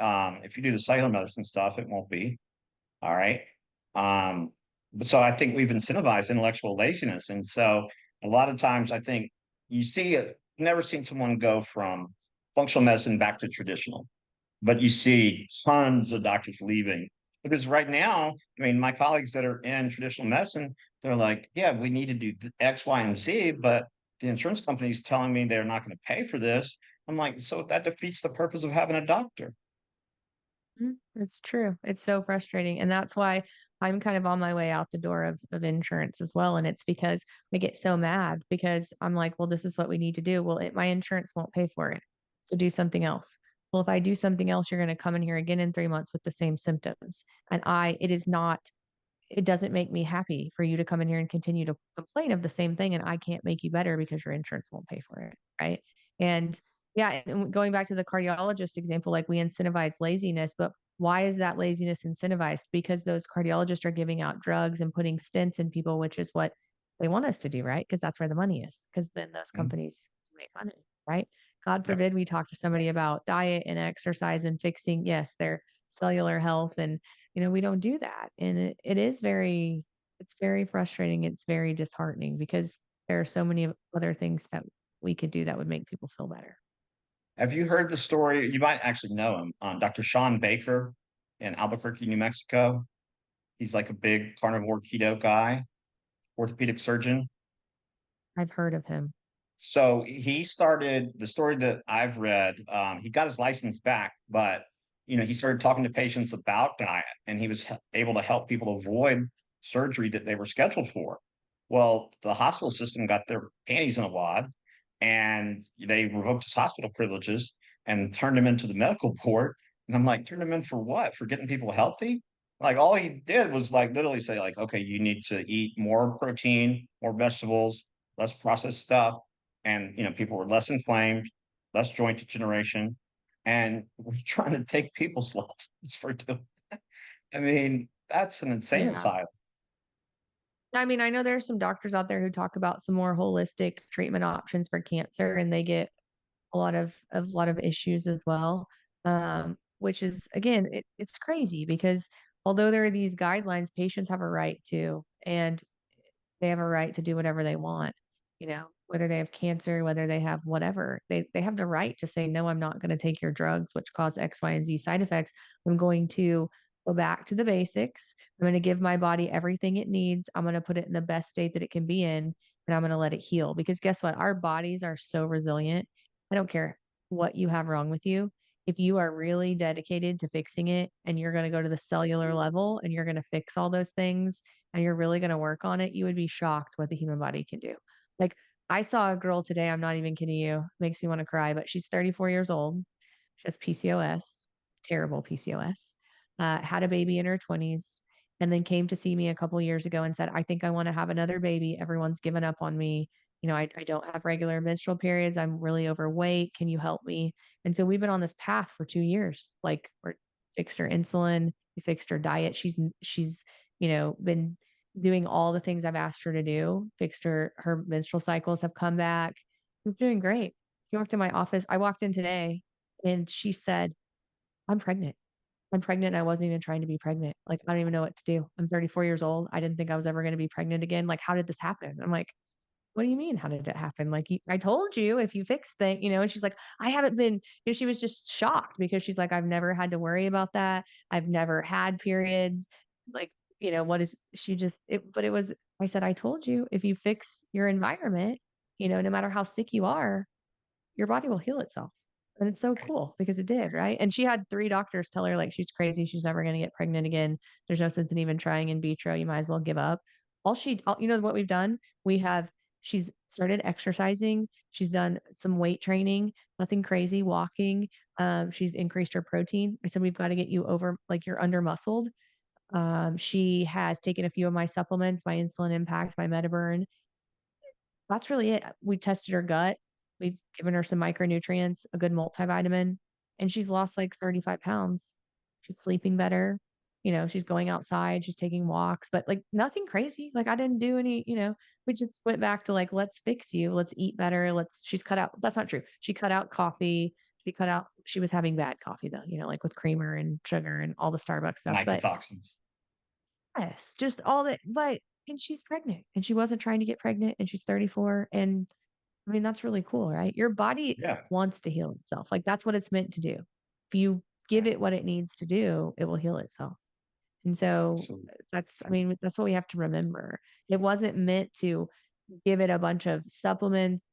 if you do the cellular medicine stuff, it won't be. All right. But so I think we've incentivized intellectual laziness. And so a lot of times I think you see it, never seen someone go from functional medicine back to traditional, but you see tons of doctors leaving because right now, I mean, my colleagues that are in traditional medicine, they're like, yeah, we need to do X, Y, and Z, but the insurance company's telling me they're not going to pay for this. I'm like, so that defeats the purpose of having a doctor. It's true. It's so frustrating. And that's why I'm kind of on my way out the door of insurance as well. And it's because I get so mad because I'm like, well, this is what we need to do. Well, my insurance won't pay for it. So do something else. Well, if I do something else, you're going to come in here again in 3 months with the same symptoms. And it doesn't make me happy for you to come in here and continue to complain of the same thing. And I can't make you better because your insurance won't pay for it. Right. And yeah, and going back to the cardiologist example, like we incentivize laziness, but Why is that laziness incentivized? Because those cardiologists are giving out drugs and putting stents in people, which is what they want us to do, right? Because that's where the money is, because then those Mhm. companies make money, right? God Yep. forbid we talk to somebody about diet and exercise and fixing, yes, their cellular health. And, we don't do that. And it is it's very frustrating. It's very disheartening because there are so many other things that we could do that would make people feel better. Have you heard the story? You might actually know him, Dr. Sean Baker in Albuquerque, New Mexico. He's like a big carnivore keto guy, orthopedic surgeon. I've heard of him. So he started the story that I've read. He got his license back, but he started talking to patients about diet, and he was able to help people avoid surgery that they were scheduled for. Well, the hospital system got their panties in a wad, and they revoked his hospital privileges and turned him into the medical board. And I'm like, turned him in for what? For getting people healthy? Like all he did was like literally say like, okay, you need to eat more protein, more vegetables, less processed stuff, and people were less inflamed, less joint degeneration, and we're trying to take people's lives for doing. I mean, that's an insane Yeah. asylum. I mean, I know there's some doctors out there who talk about some more holistic treatment options for cancer, and they get a lot of issues as well. Which is again, it's crazy because although there are these guidelines, patients have a right to, and they have a right to do whatever they want, whether they have cancer, whether they have whatever. They have the right to say, no, I'm not going to take your drugs, which cause X, Y, and Z side effects. I'm going to go back to the basics. I'm going to give my body everything it needs. I'm going to put it in the best state that it can be in, and I'm going to let it heal. Because guess what? Our bodies are so resilient. I don't care what you have wrong with you. If you are really dedicated to fixing it and you're going to go to the cellular level and you're going to fix all those things and you're really going to work on it, you would be shocked what the human body can do. Like, I saw a girl today, I'm not even kidding you, makes me want to cry, but she's 34 years old. She has PCOS, terrible PCOS, had a baby in her 20s, and then came to see me a couple years ago and said, I think I want to have another baby. Everyone's given up on me. I don't have regular menstrual periods. I'm really overweight. Can you help me? And so we've been on this path for 2 years. Like, we're fixed her insulin, we fixed her diet. She's been doing all the things I've asked her to do. Fixed her menstrual cycles have come back. She's doing great. She walked in my office. I walked in today and she said, I'm pregnant. I'm pregnant. I wasn't even trying to be pregnant. Like, I don't even know what to do. I'm 34 years old. I didn't think I was ever going to be pregnant again. Like, how did this happen? I'm like, what do you mean? How did it happen? Like, I told you if you fix things, and she's like, I haven't been, she was just shocked because she's like, I've never had to worry about that. I've never had periods. Like, what is she just, but it was, I said, I told you if you fix your environment, no matter how sick you are, your body will heal itself. And it's so Right. cool because it did, right? And she had 3 doctors tell her like she's crazy, she's never going to get pregnant again. There's no sense in even trying in vitro. You might as well give up. What we've done? She's started exercising. She's done some weight training, nothing crazy, walking. She's increased her protein. I said, we've got to get you over, like, you're under muscled. She has taken a few of my supplements, my insulin impact, my metaburn. That's really it. We tested her gut. We've given her some micronutrients, a good multivitamin, and she's lost like 35 pounds. She's sleeping better. She's going outside, she's taking walks, but like nothing crazy. Like, I didn't do any, we just went back to like, let's fix you. Let's eat better. She's cut out. That's not true. She cut out coffee. She was having bad coffee though, like with creamer and sugar and all the Starbucks stuff. But Mycotoxins. yes, just all that. And she's pregnant and she wasn't trying to get pregnant and she's 34. And I mean, that's really cool, right? Your body Yeah. wants to heal itself. Like, that's what it's meant to do. If you give Right. it what it needs to do, it will heal itself. And so Absolutely. I mean, that's what we have to remember. It wasn't meant to give it a bunch of supplements.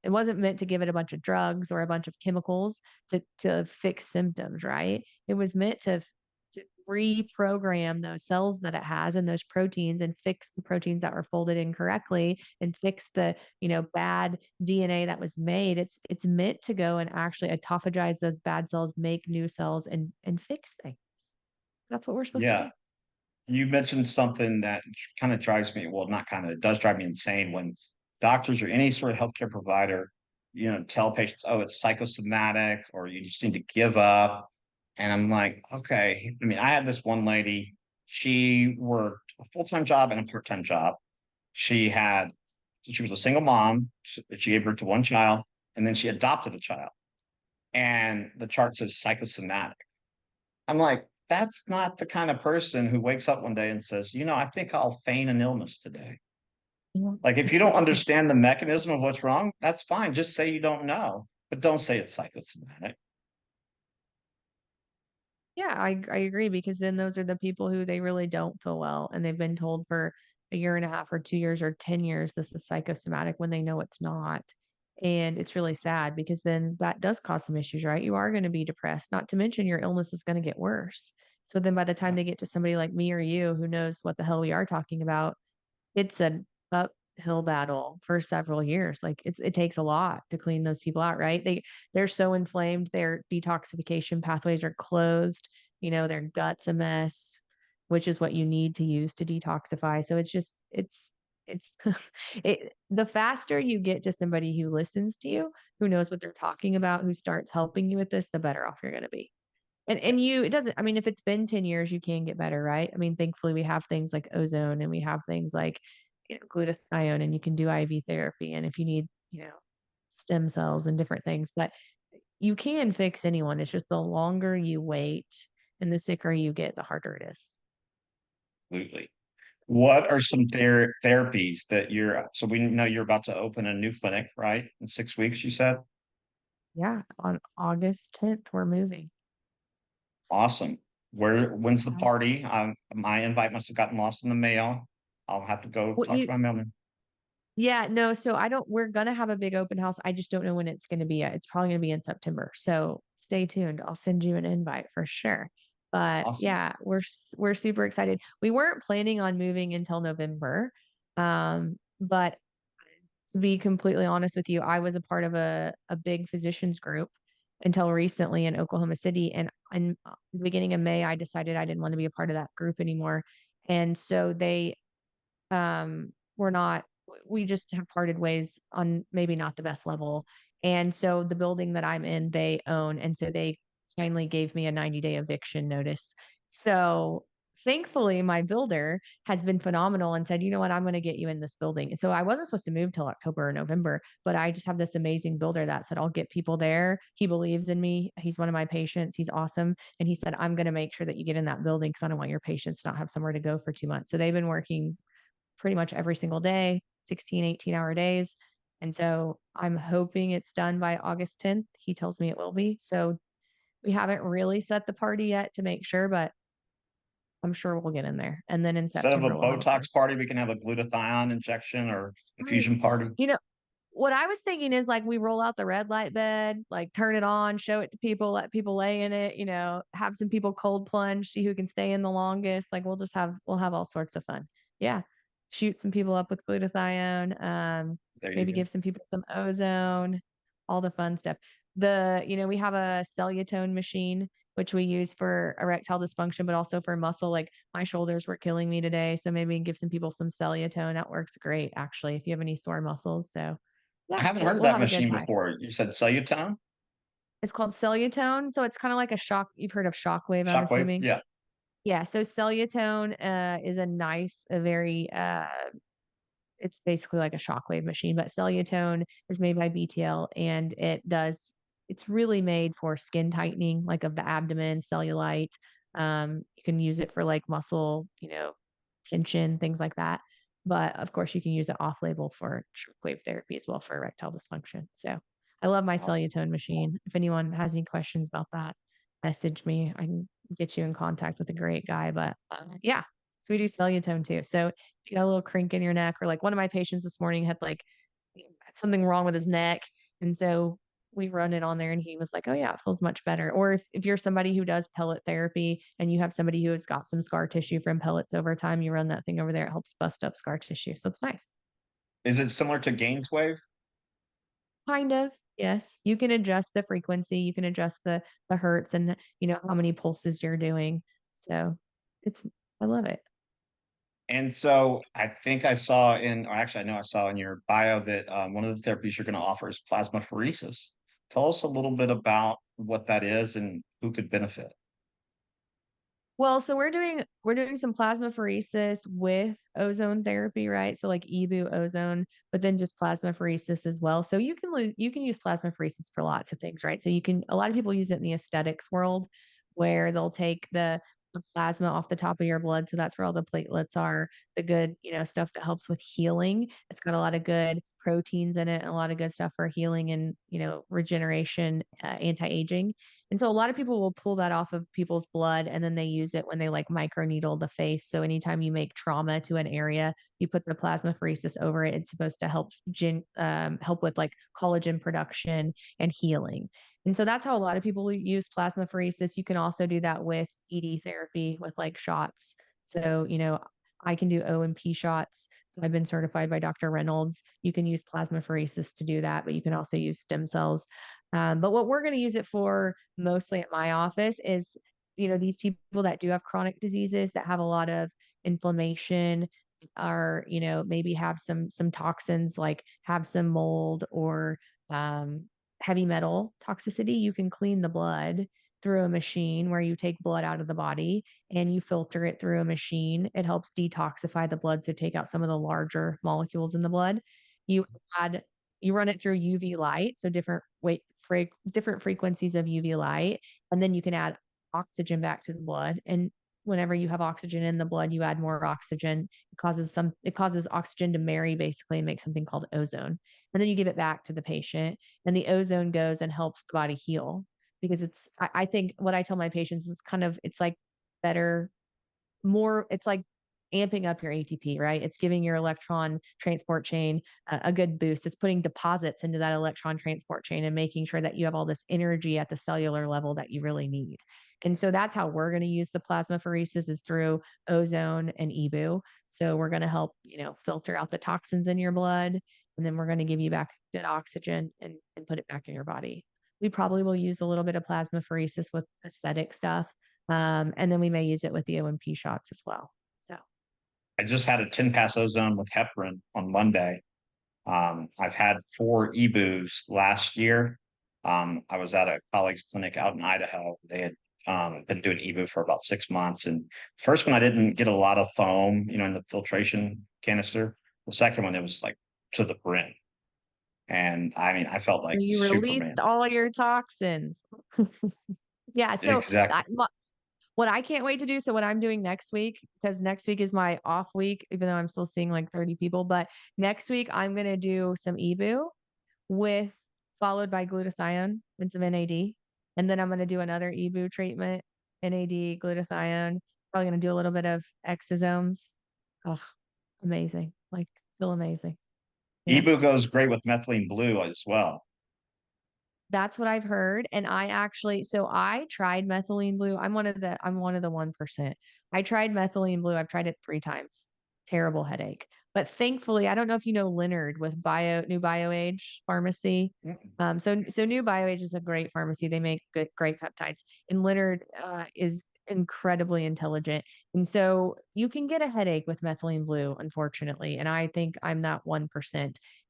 It wasn't meant to give it a bunch of drugs or a bunch of chemicals to fix symptoms, right? It was meant to reprogram those cells that it has and those proteins and fix the proteins that were folded incorrectly and fix the, bad DNA that was made. It's meant to go and actually autophagize those bad cells, make new cells, and fix things. That's what we're supposed to Yeah. do. You mentioned something that kind of drives me, well, not kind of, it does drive me insane when doctors or any sort of healthcare provider, tell patients, oh, it's psychosomatic or you just need to give up. And I'm like, okay. I mean, I had this one lady, she worked a full-time job and a part-time job. She had, she was a single mom. She gave birth to one child, and then she adopted a child. And the chart says psychosomatic. I'm like, that's not the kind of person who wakes up one day and says, I think I'll feign an illness today. Yeah. Like, if you don't understand the mechanism of what's wrong, that's fine. Just say you don't know, but don't say it's psychosomatic. Yeah, I agree because then those are the people who they really don't feel well and they've been told for a year and a half or 2 years or 10 years this is psychosomatic when they know it's not. And it's really sad because then that does cause some issues, right? You are going to be depressed, not to mention your illness is going to get worse. So then by the time they get to somebody like me or you who knows what the hell we are talking about, it's an uphill battle for several years. Like it takes a lot to clean those people out, right? They're so inflamed, their detoxification pathways are closed, their gut's a mess, which is what you need to use to detoxify. So it's the faster you get to somebody who listens to you, who knows what they're talking about, who starts helping you with this, the better off you're going to be. And it doesn't, I mean, if it's been 10 years, you can get better, right? I mean, thankfully we have things like ozone and we have things like, glutathione and you can do IV therapy. And if you need, stem cells and different things, but you can fix anyone. It's just the longer you wait and the sicker you get, the harder it is. Absolutely. What are some therapies that so we know you're about to open a new clinic, right? In 6 weeks, you said? Yeah. On August 10th, we're moving. Awesome. When's the Yeah. party? My invite must have gotten lost in the mail. I'll have to go Well, talk to my mailman. yeah, no, so we're gonna have a big open house. I just don't know when it's gonna be yet. It's probably gonna be in September. So stay tuned. I'll send you an invite for sure. But Awesome. yeah, we're super excited. We weren't planning on moving until November. But to be completely honest with you, I was a part of a big physicians group until recently in Oklahoma City. And in the beginning of May, I decided I didn't want to be a part of that group anymore. And so we're not we just have parted ways on maybe not the best level. And so the building that I'm in, they own. And so they kindly gave me a 90-day eviction notice. So thankfully, my builder has been phenomenal and said, you know what, I'm going to get you in this building. And so I wasn't supposed to move till October or November, but I just have this amazing builder that said, I'll get people there. He believes in me. He's one of my patients. He's awesome. And he said, I'm going to make sure that you get in that building because I don't want your patients to not have somewhere to go for 2 months. So they've been working pretty much every single day, 16, 18-hour days. And so I'm hoping it's done by August 10th. He tells me it will be. So we haven't really set the party yet to make sure, but I'm sure we'll get in there. And then in Instead of a September, we'll have a party. Botox party, we can have a glutathione injection or Right. infusion party. You know, what I was thinking is like we roll out the red light bed, like turn it on, show it to people, let people lay in it, have some people cold plunge, see who can stay in the longest. Like we'll have all sorts of fun. Yeah. Shoot some people up with glutathione, There you maybe go. give some people some ozone, all the fun stuff. We have a Cellutone machine, which we use for erectile dysfunction, but also for muscle. Like my shoulders were killing me today. So maybe we can give some people some Cellutone. That works great, actually, if you have any sore muscles. So I yeah, haven't heard we'll of we'll that have a good machine time. before. You said Cellutone? It's called Cellutone, so it's kinda like a shock you've heard of Shockwave, I'm Shockwave? assuming? Yeah. Yeah, so Cellutone, is a very, it's basically like a shockwave machine, but Cellutone is made by BTL, and it's really made for skin tightening, like, of the abdomen, cellulite. You can use it for, like, muscle, tension, things like that. But, of course, you can use it off label for shockwave therapy as well for erectile dysfunction. So, I love my Awesome. Cellutone machine. If anyone has any questions about that, message me. I can get you in contact with a great guy, but, yeah. So we do Cellutone too. So if you got a little crink in your neck, or like one of my patients this morning had something wrong with his neck. And so we run it on there and he was like, oh yeah, it feels much better. Or if you're somebody who does pellet therapy and you have somebody who has got some scar tissue from pellets over time, you run that thing over there, it helps bust up scar tissue. So it's nice. Is it similar to Gainswave? Kind of. Yes. You can adjust the frequency, you can adjust the hertz and how many pulses you're doing. So it's I love it. And so I think I saw or actually, I know I saw in your bio that one of the therapies you're going to offer is plasmapheresis. Tell us a little bit about what that is and who could benefit. Well, so we're doing some plasmapheresis with ozone therapy, right? So like EBU ozone, but then just plasmapheresis as well. So you can use plasmapheresis for lots of things, right? So you can a lot of people use it in the aesthetics world where they'll take the plasma off the top of your blood. So that's where all the platelets are, the good, stuff that helps with healing. It's got a lot of good proteins in it and a lot of good stuff for healing and, regeneration, anti-aging. And so a lot of people will pull that off of people's blood and then they use it when they like microneedle the face. So anytime you make trauma to an area, you put the plasmapheresis over it. It's supposed to help with like collagen production and healing. And so that's how a lot of people use plasmapheresis. You can also do that with ED therapy with like shots. So, I can do O&P shots. So I've been certified by Dr. Reynolds. You can use plasmapheresis to do that, but you can also use stem cells. But what we're going to use it for mostly at my office is, these people that do have chronic diseases that have a lot of inflammation or, maybe have some toxins like have some mold or heavy metal toxicity. You can clean the blood through a machine where you take blood out of the body and you filter it through a machine. It helps detoxify the blood, so take out some of the larger molecules in the blood. You add you run it through UV light, so different frequencies of UV light, and then you can add oxygen back to the blood. And whenever you have oxygen in the blood, you add more oxygen. It causes oxygen to marry basically and make something called ozone. And then you give it back to the patient, and the ozone goes and helps the body heal because I think what I tell my patients is it's like better it's like amping up your ATP, right? It's giving your electron transport chain a good boost. It's putting deposits into that electron transport chain and making sure that you have all this energy at the cellular level that you really need. And so that's how we're going to use the plasmapheresis is through ozone and EBU. So we're going to help, filter out the toxins in your blood, and then we're going to give you back good oxygen and put it back in your body. We probably will use a little bit of plasmapheresis with aesthetic stuff, and then we may use it with the O&P shots as well. So I just had a 10 pass ozone with heparin on Monday. I've had 4 EBUs last year. I was at a colleague's clinic out in Idaho. They had been doing EBU for about 6 months. And first one, I didn't get a lot of foam, in the filtration canister. The second one, it was like to the brim. And I mean, I felt like you Superman. released all your toxins. Yeah. So Exactly. what I can't wait to do. So what I'm doing next week, because next week is my off week, even though I'm still seeing like 30 people, but next week I'm going to do some EBU with followed by glutathione and some NAD. And then I'm going to do another EBU treatment, NAD, glutathione. Probably going to do a little bit of exosomes. Oh, amazing. Like, feel amazing. Yeah. EBU goes great with methylene blue as well. That's what I've heard. And so I tried methylene blue. I'm one of the 1%. I tried methylene blue. I've tried it 3 times. Terrible headache. But thankfully, I don't know if you know Leonard with New BioAge Pharmacy. Mm. So New BioAge is a great pharmacy. They make great peptides. And Leonard is incredibly intelligent. And so you can get a headache with methylene blue, unfortunately. And I think I'm that 1%,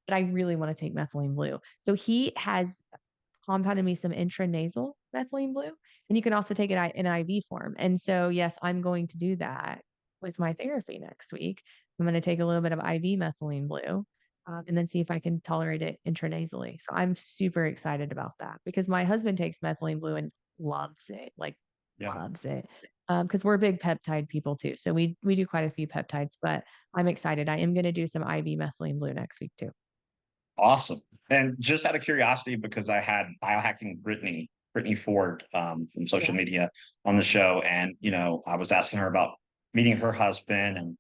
but I really want to take methylene blue. So he has compounded me some intranasal methylene blue, and you can also take it in IV form. And so, yes, I'm going to do that with my therapy next week. I'm going to take a little bit of IV methylene blue, and then see if I can tolerate it intranasally. So I'm super excited about that because my husband takes methylene blue and loves it, like Yeah. loves it. Because we're big peptide people too, so we do quite a few peptides. But I'm excited. I am going to do some IV methylene blue next week too. Awesome. And just out of curiosity, because I had biohacking Brittany Ford from social Yeah. media on the show, and I was asking her about meeting her husband and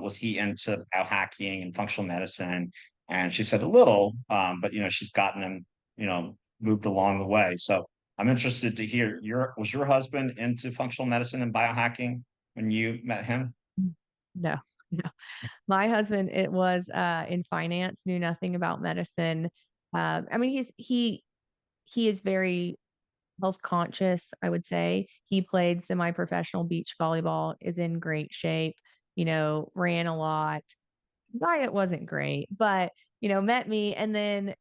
was he into biohacking and functional medicine? And she said a little, but she's gotten him, moved along the way. So I'm interested to hear was your husband into functional medicine and biohacking when you met him? No, no. My husband, it was in finance, knew nothing about medicine. I mean, he is very health conscious, I would say. He played semi-professional beach volleyball, is in great shape, ran a lot. Diet wasn't great, but met me and then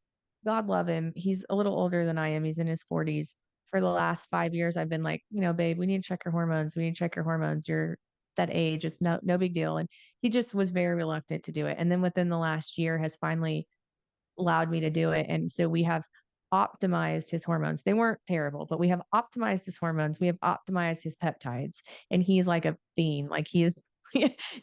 God love him. He's a little older than I am. He's in his 40s. for the last 5 years, I've been like, babe, we need to check your hormones. We need to check your hormones. You're that age. It's no big deal. And he just was very reluctant to do it. And then within the last year has finally allowed me to do it. And so we have optimized his hormones. They weren't terrible, but we have optimized his hormones. We have optimized his peptides. And he's like a fiend. Like he is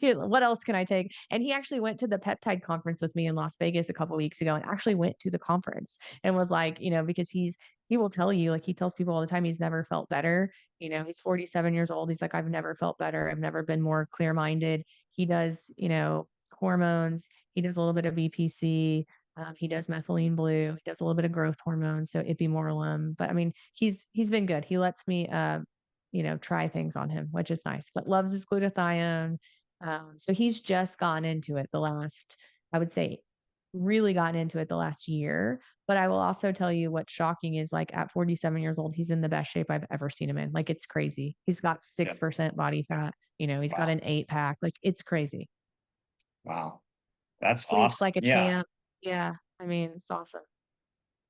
what else can I take? And he actually went to the peptide conference with me in Las Vegas a couple weeks ago and actually went to the conference and was like, because he will tell you, like he tells people all the time, he's never felt better. He's 47 years old. He's like, I've never felt better. I've never been more clear minded. He does, hormones. He does a little bit of BPC. He does methylene blue. He does a little bit of growth hormone, so ipimorelin. But I mean, he's been good. He lets me, try things on him, which is nice. But loves his glutathione. So he's just gotten into it the last, I would say, really gotten into it the last year. But I will also tell you what's shocking is like at 47 years old, he's in the best shape I've ever seen him in. Like it's crazy. He's got Yeah. 6% body fat. He's got Wow. an 8-pack. Like it's crazy. Wow. That's Sleeps awesome. like a Yeah. champ. Yeah. I mean, it's awesome.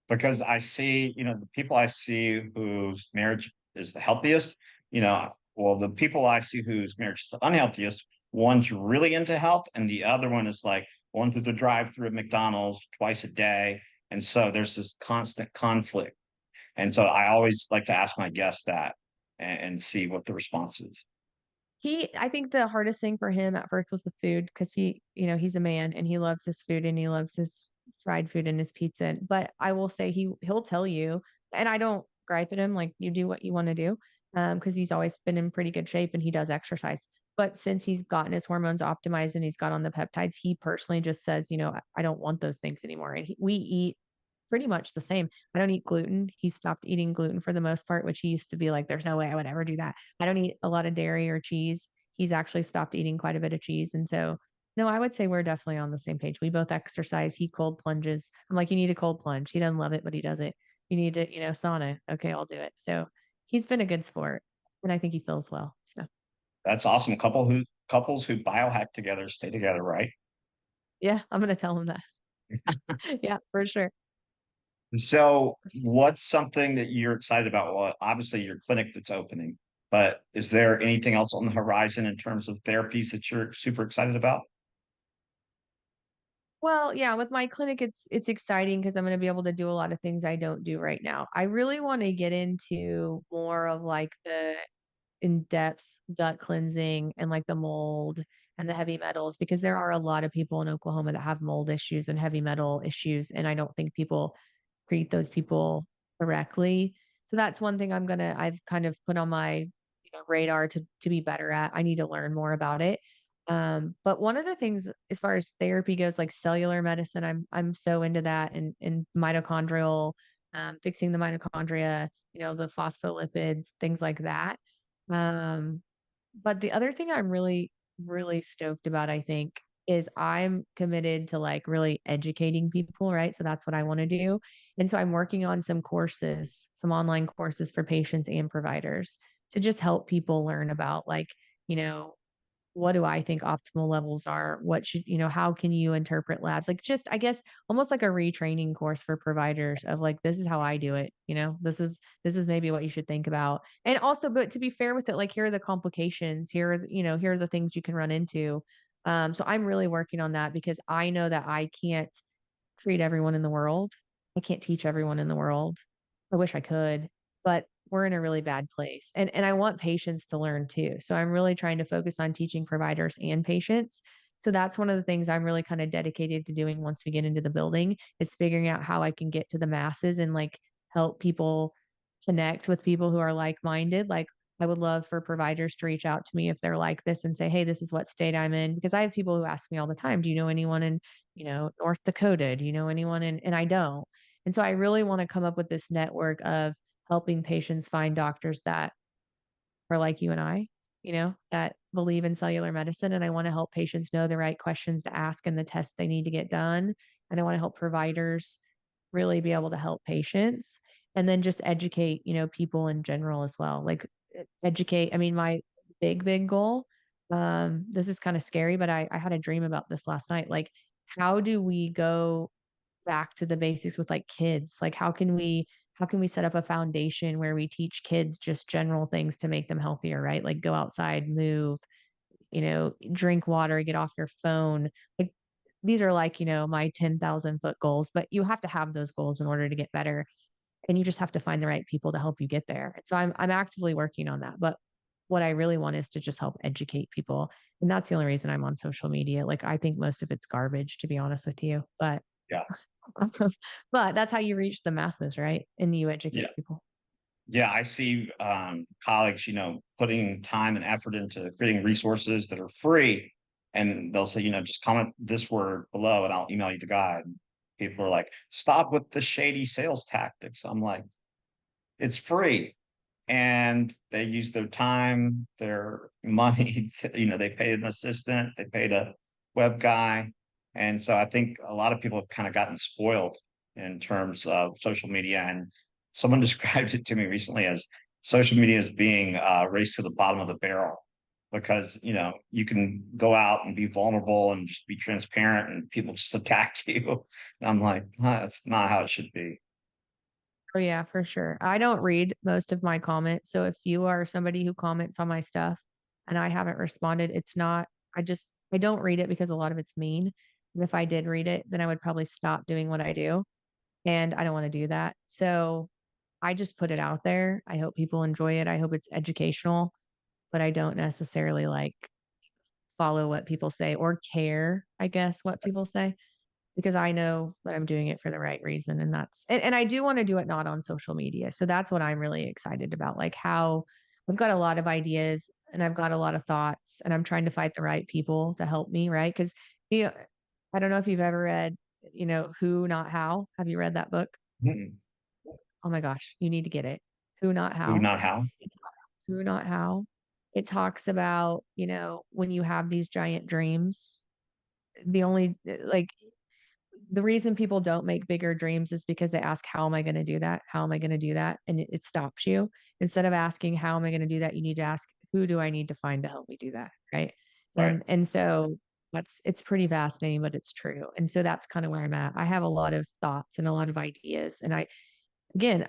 Because I see, the people I see whose marriage is the healthiest, well, the people I see whose marriage is the unhealthiest, one's really into health, and the other one is like going through the drive-through at McDonald's twice a day. And so there's this constant conflict. And so I always like to ask my guests that and see what the response is. I think the hardest thing for him at first was the food because he's a man and he loves his food and he loves his fried food and his pizza. But I will say he'll tell you, and I don't gripe at him, like you do what you want to do, because he's always been in pretty good shape and he does exercise. But since he's gotten his hormones optimized and he's got on the peptides, he personally just says, I don't want those things anymore. And we eat pretty much the same. I don't eat gluten. He stopped eating gluten for the most part, which he used to be like, there's no way I would ever do that. I don't eat a lot of dairy or cheese. He's actually stopped eating quite a bit of cheese. And so, no, I would say we're definitely on the same page. We both exercise. He cold plunges. I'm like, you need a cold plunge. He doesn't love it, but he does it. You need to, sauna. Okay, I'll do it. So he's been a good sport. And I think he feels well. So That's awesome. Couples who biohack together stay together, right? yeah, I'm gonna tell him that. Yeah, for sure. So, what's something that you're excited about? Well, obviously your clinic that's opening, but is there anything else on the horizon in terms of therapies that you're super excited about? Well, yeah, with my clinic, it's exciting because I'm going to be able to do a lot of things I don't do right now. I really want to get into more of like the in-depth gut cleansing and like the mold and the heavy metals because there are a lot of people in Oklahoma that have mold issues and heavy metal issues, and I don't think people treat those people correctly. So that's one thing I've kind of put on my radar to be better at. I need to learn more about it. But one of the things as far as therapy goes, like cellular medicine, I'm so into that and mitochondrial, fixing the mitochondria, the phospholipids, things like that. Um, but the other thing I'm really, really stoked about, I think, is I'm committed to like really educating people, right? So that's what I want to do. And so I'm working on some courses, some online courses for patients and providers to just help people learn about like, you know, what do I think optimal levels are? What should, how can you interpret labs? Like just, I guess, almost like a retraining course for providers of like, this is how I do it. This is maybe what you should think about. And also, but to be fair with it, like, here are the complications. Here are the things you can run into. So I'm really working on that because I know that I can't treat everyone in the world. I can't teach everyone in the world. I wish I could, but we're in a really bad place. And I want patients to learn too. So I'm really trying to focus on teaching providers and patients. So that's one of the things I'm really kind of dedicated to doing once we get into the building is figuring out how I can get to the masses and like help people connect with people who are like-minded. Like I would love for providers to reach out to me if they're like this and say, hey, this is what state I'm in. Because I have people who ask me all the time, do you know anyone in, North Dakota? Do you know anyone in, and I don't. And so I really want to come up with this network of helping patients find doctors that are like you and I, that believe in cellular medicine. And I want to help patients know the right questions to ask and the tests they need to get done. And I want to help providers really be able to help patients and then just educate, people in general as well. Like educate. I mean, my big goal, this is kind of scary, but I had a dream about this last night. Like, how do we go back to the basics with like kids? Like, how can we how can we set up a foundation where we teach kids just general things to make them healthier, right? Like go outside, move, drink water, get off your phone. Like these are like, my 10,000-foot goals, but you have to have those goals in order to get better. And you just have to find the right people to help you get there. So I'm actively working on that. But what I really want is to just help educate people. And that's the only reason I'm on social media. Like I think most of it's garbage, to be honest with you. But Yeah. but that's how you reach the masses, right? And you Yeah. educate people. Yeah, I see colleagues, putting time and effort into creating resources that are free. And they'll say, just comment this word below and I'll email you the guide. People are like, stop with the shady sales tactics. I'm like, it's free. And they use their time, their money, they paid an assistant, they paid a web guy. And so I think a lot of people have kind of gotten spoiled in terms of social media. And someone described it to me recently as social media as being race to the bottom of the barrel because, you can go out and be vulnerable and just be transparent and people just attack you. And I'm like, that's not how it should be. Oh yeah, for sure. I don't read most of my comments. So if you are somebody who comments on my stuff and I haven't responded, it's not, I don't read it because a lot of it's mean. And if I did read it, then I would probably stop doing what I do. And I don't want to do that. So I just put it out there. I hope people enjoy it. I hope it's educational, but I don't necessarily like follow what people say or care, I guess, what people say because I know that I'm doing it for the right reason. And I do want to do it not on social media. So that's what I'm really excited about. Like how I've got a lot of ideas and I've got a lot of thoughts and I'm trying to find the right people to help me. Right. Cause I don't know if you've ever read, Who Not How. Have you read that book? Mm-mm. Oh my gosh, you need to get it. Who Not Who, How. not how. Who Not How. It talks about, when you have these giant dreams, the only like the reason people don't make bigger dreams is because they ask, how am I going to do that? How am I going to do that? And it stops you. Instead of asking, how am I going to do that? You need to ask, who do I need to find to help me do that? Right. Right. And so it's pretty fascinating, but it's true. And so that's kind of where I'm at. I have a lot of thoughts and a lot of ideas. And again,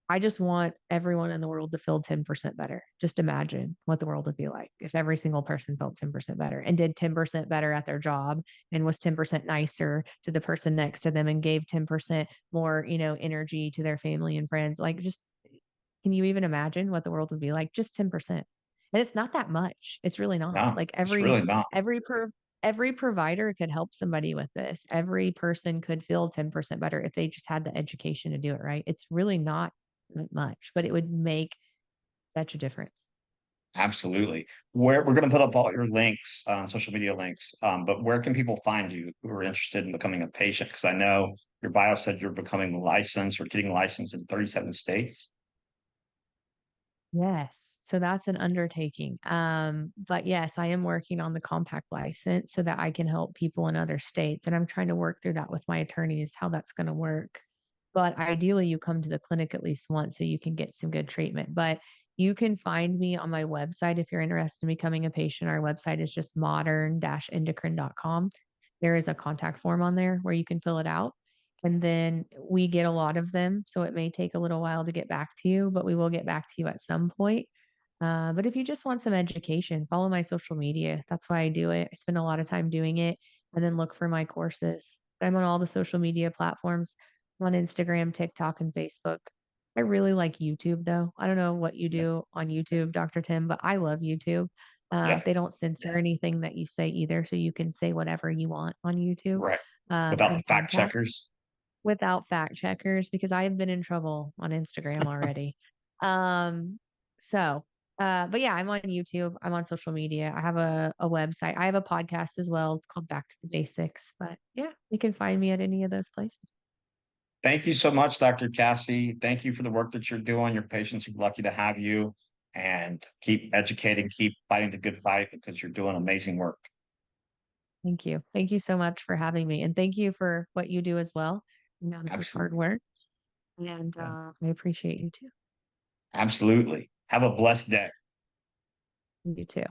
I just want everyone in the world to feel 10% better. Just imagine what the world would be like if every single person felt 10% better and did 10% better at their job and was 10% nicer to the person next to them and gave 10% more, energy to their family and friends. Like just can you even imagine what the world would be like? Just 10%. And it's not that much. It's really not. No, Like it's really not. every provider could help somebody with this. Every person could feel 10% better if they just had the education to do it right. It's really not that much, but it would make such a difference. Absolutely. Where we're going to put up all your links, social media links, but where can people find you who are interested in becoming a patient? Because I know your bio said you're becoming licensed or getting licensed in 37 states. Yes. So that's an undertaking. But yes, I am working on the compact license so that I can help people in other states. And I'm trying to work through that with my attorneys, how that's going to work. But ideally, you come to the clinic at least once so you can get some good treatment. But you can find me on my website if you're interested in becoming a patient. Our website is just modern-endocrine.com. There is a contact form on there where you can fill it out. And then we get a lot of them. So it may take a little while to get back to you, but we will get back to you at some point. But if you just want some education, follow my social media. That's why I do it. I spend a lot of time doing it and then look for my courses. I'm on all the social media platforms I'm on Instagram, TikTok, and Facebook. I really like YouTube though. I don't know what you Yeah. do on YouTube, Dr. Tim, but I love YouTube. Yeah. They don't censor anything that you say either. So you can say whatever you want on YouTube Right. Without the and fact podcasts checkers. without fact checkers because I have been in trouble on Instagram already. Um, so, but yeah, I'm on YouTube. I'm on social media. I have a website. I have a podcast as well. It's called Back to the Basics. But yeah, you can find me at any of those places. Thank you so much, Dr. Cassie. Thank you for the work that you're doing. Your patients are lucky to have you and keep educating, keep fighting the good fight because you're doing amazing work. Thank you. Thank you so much for having me. And thank you for what you do as well. I know this is hard Absolutely. work. And Yeah. I appreciate you too. Absolutely. Have a blessed day. You too.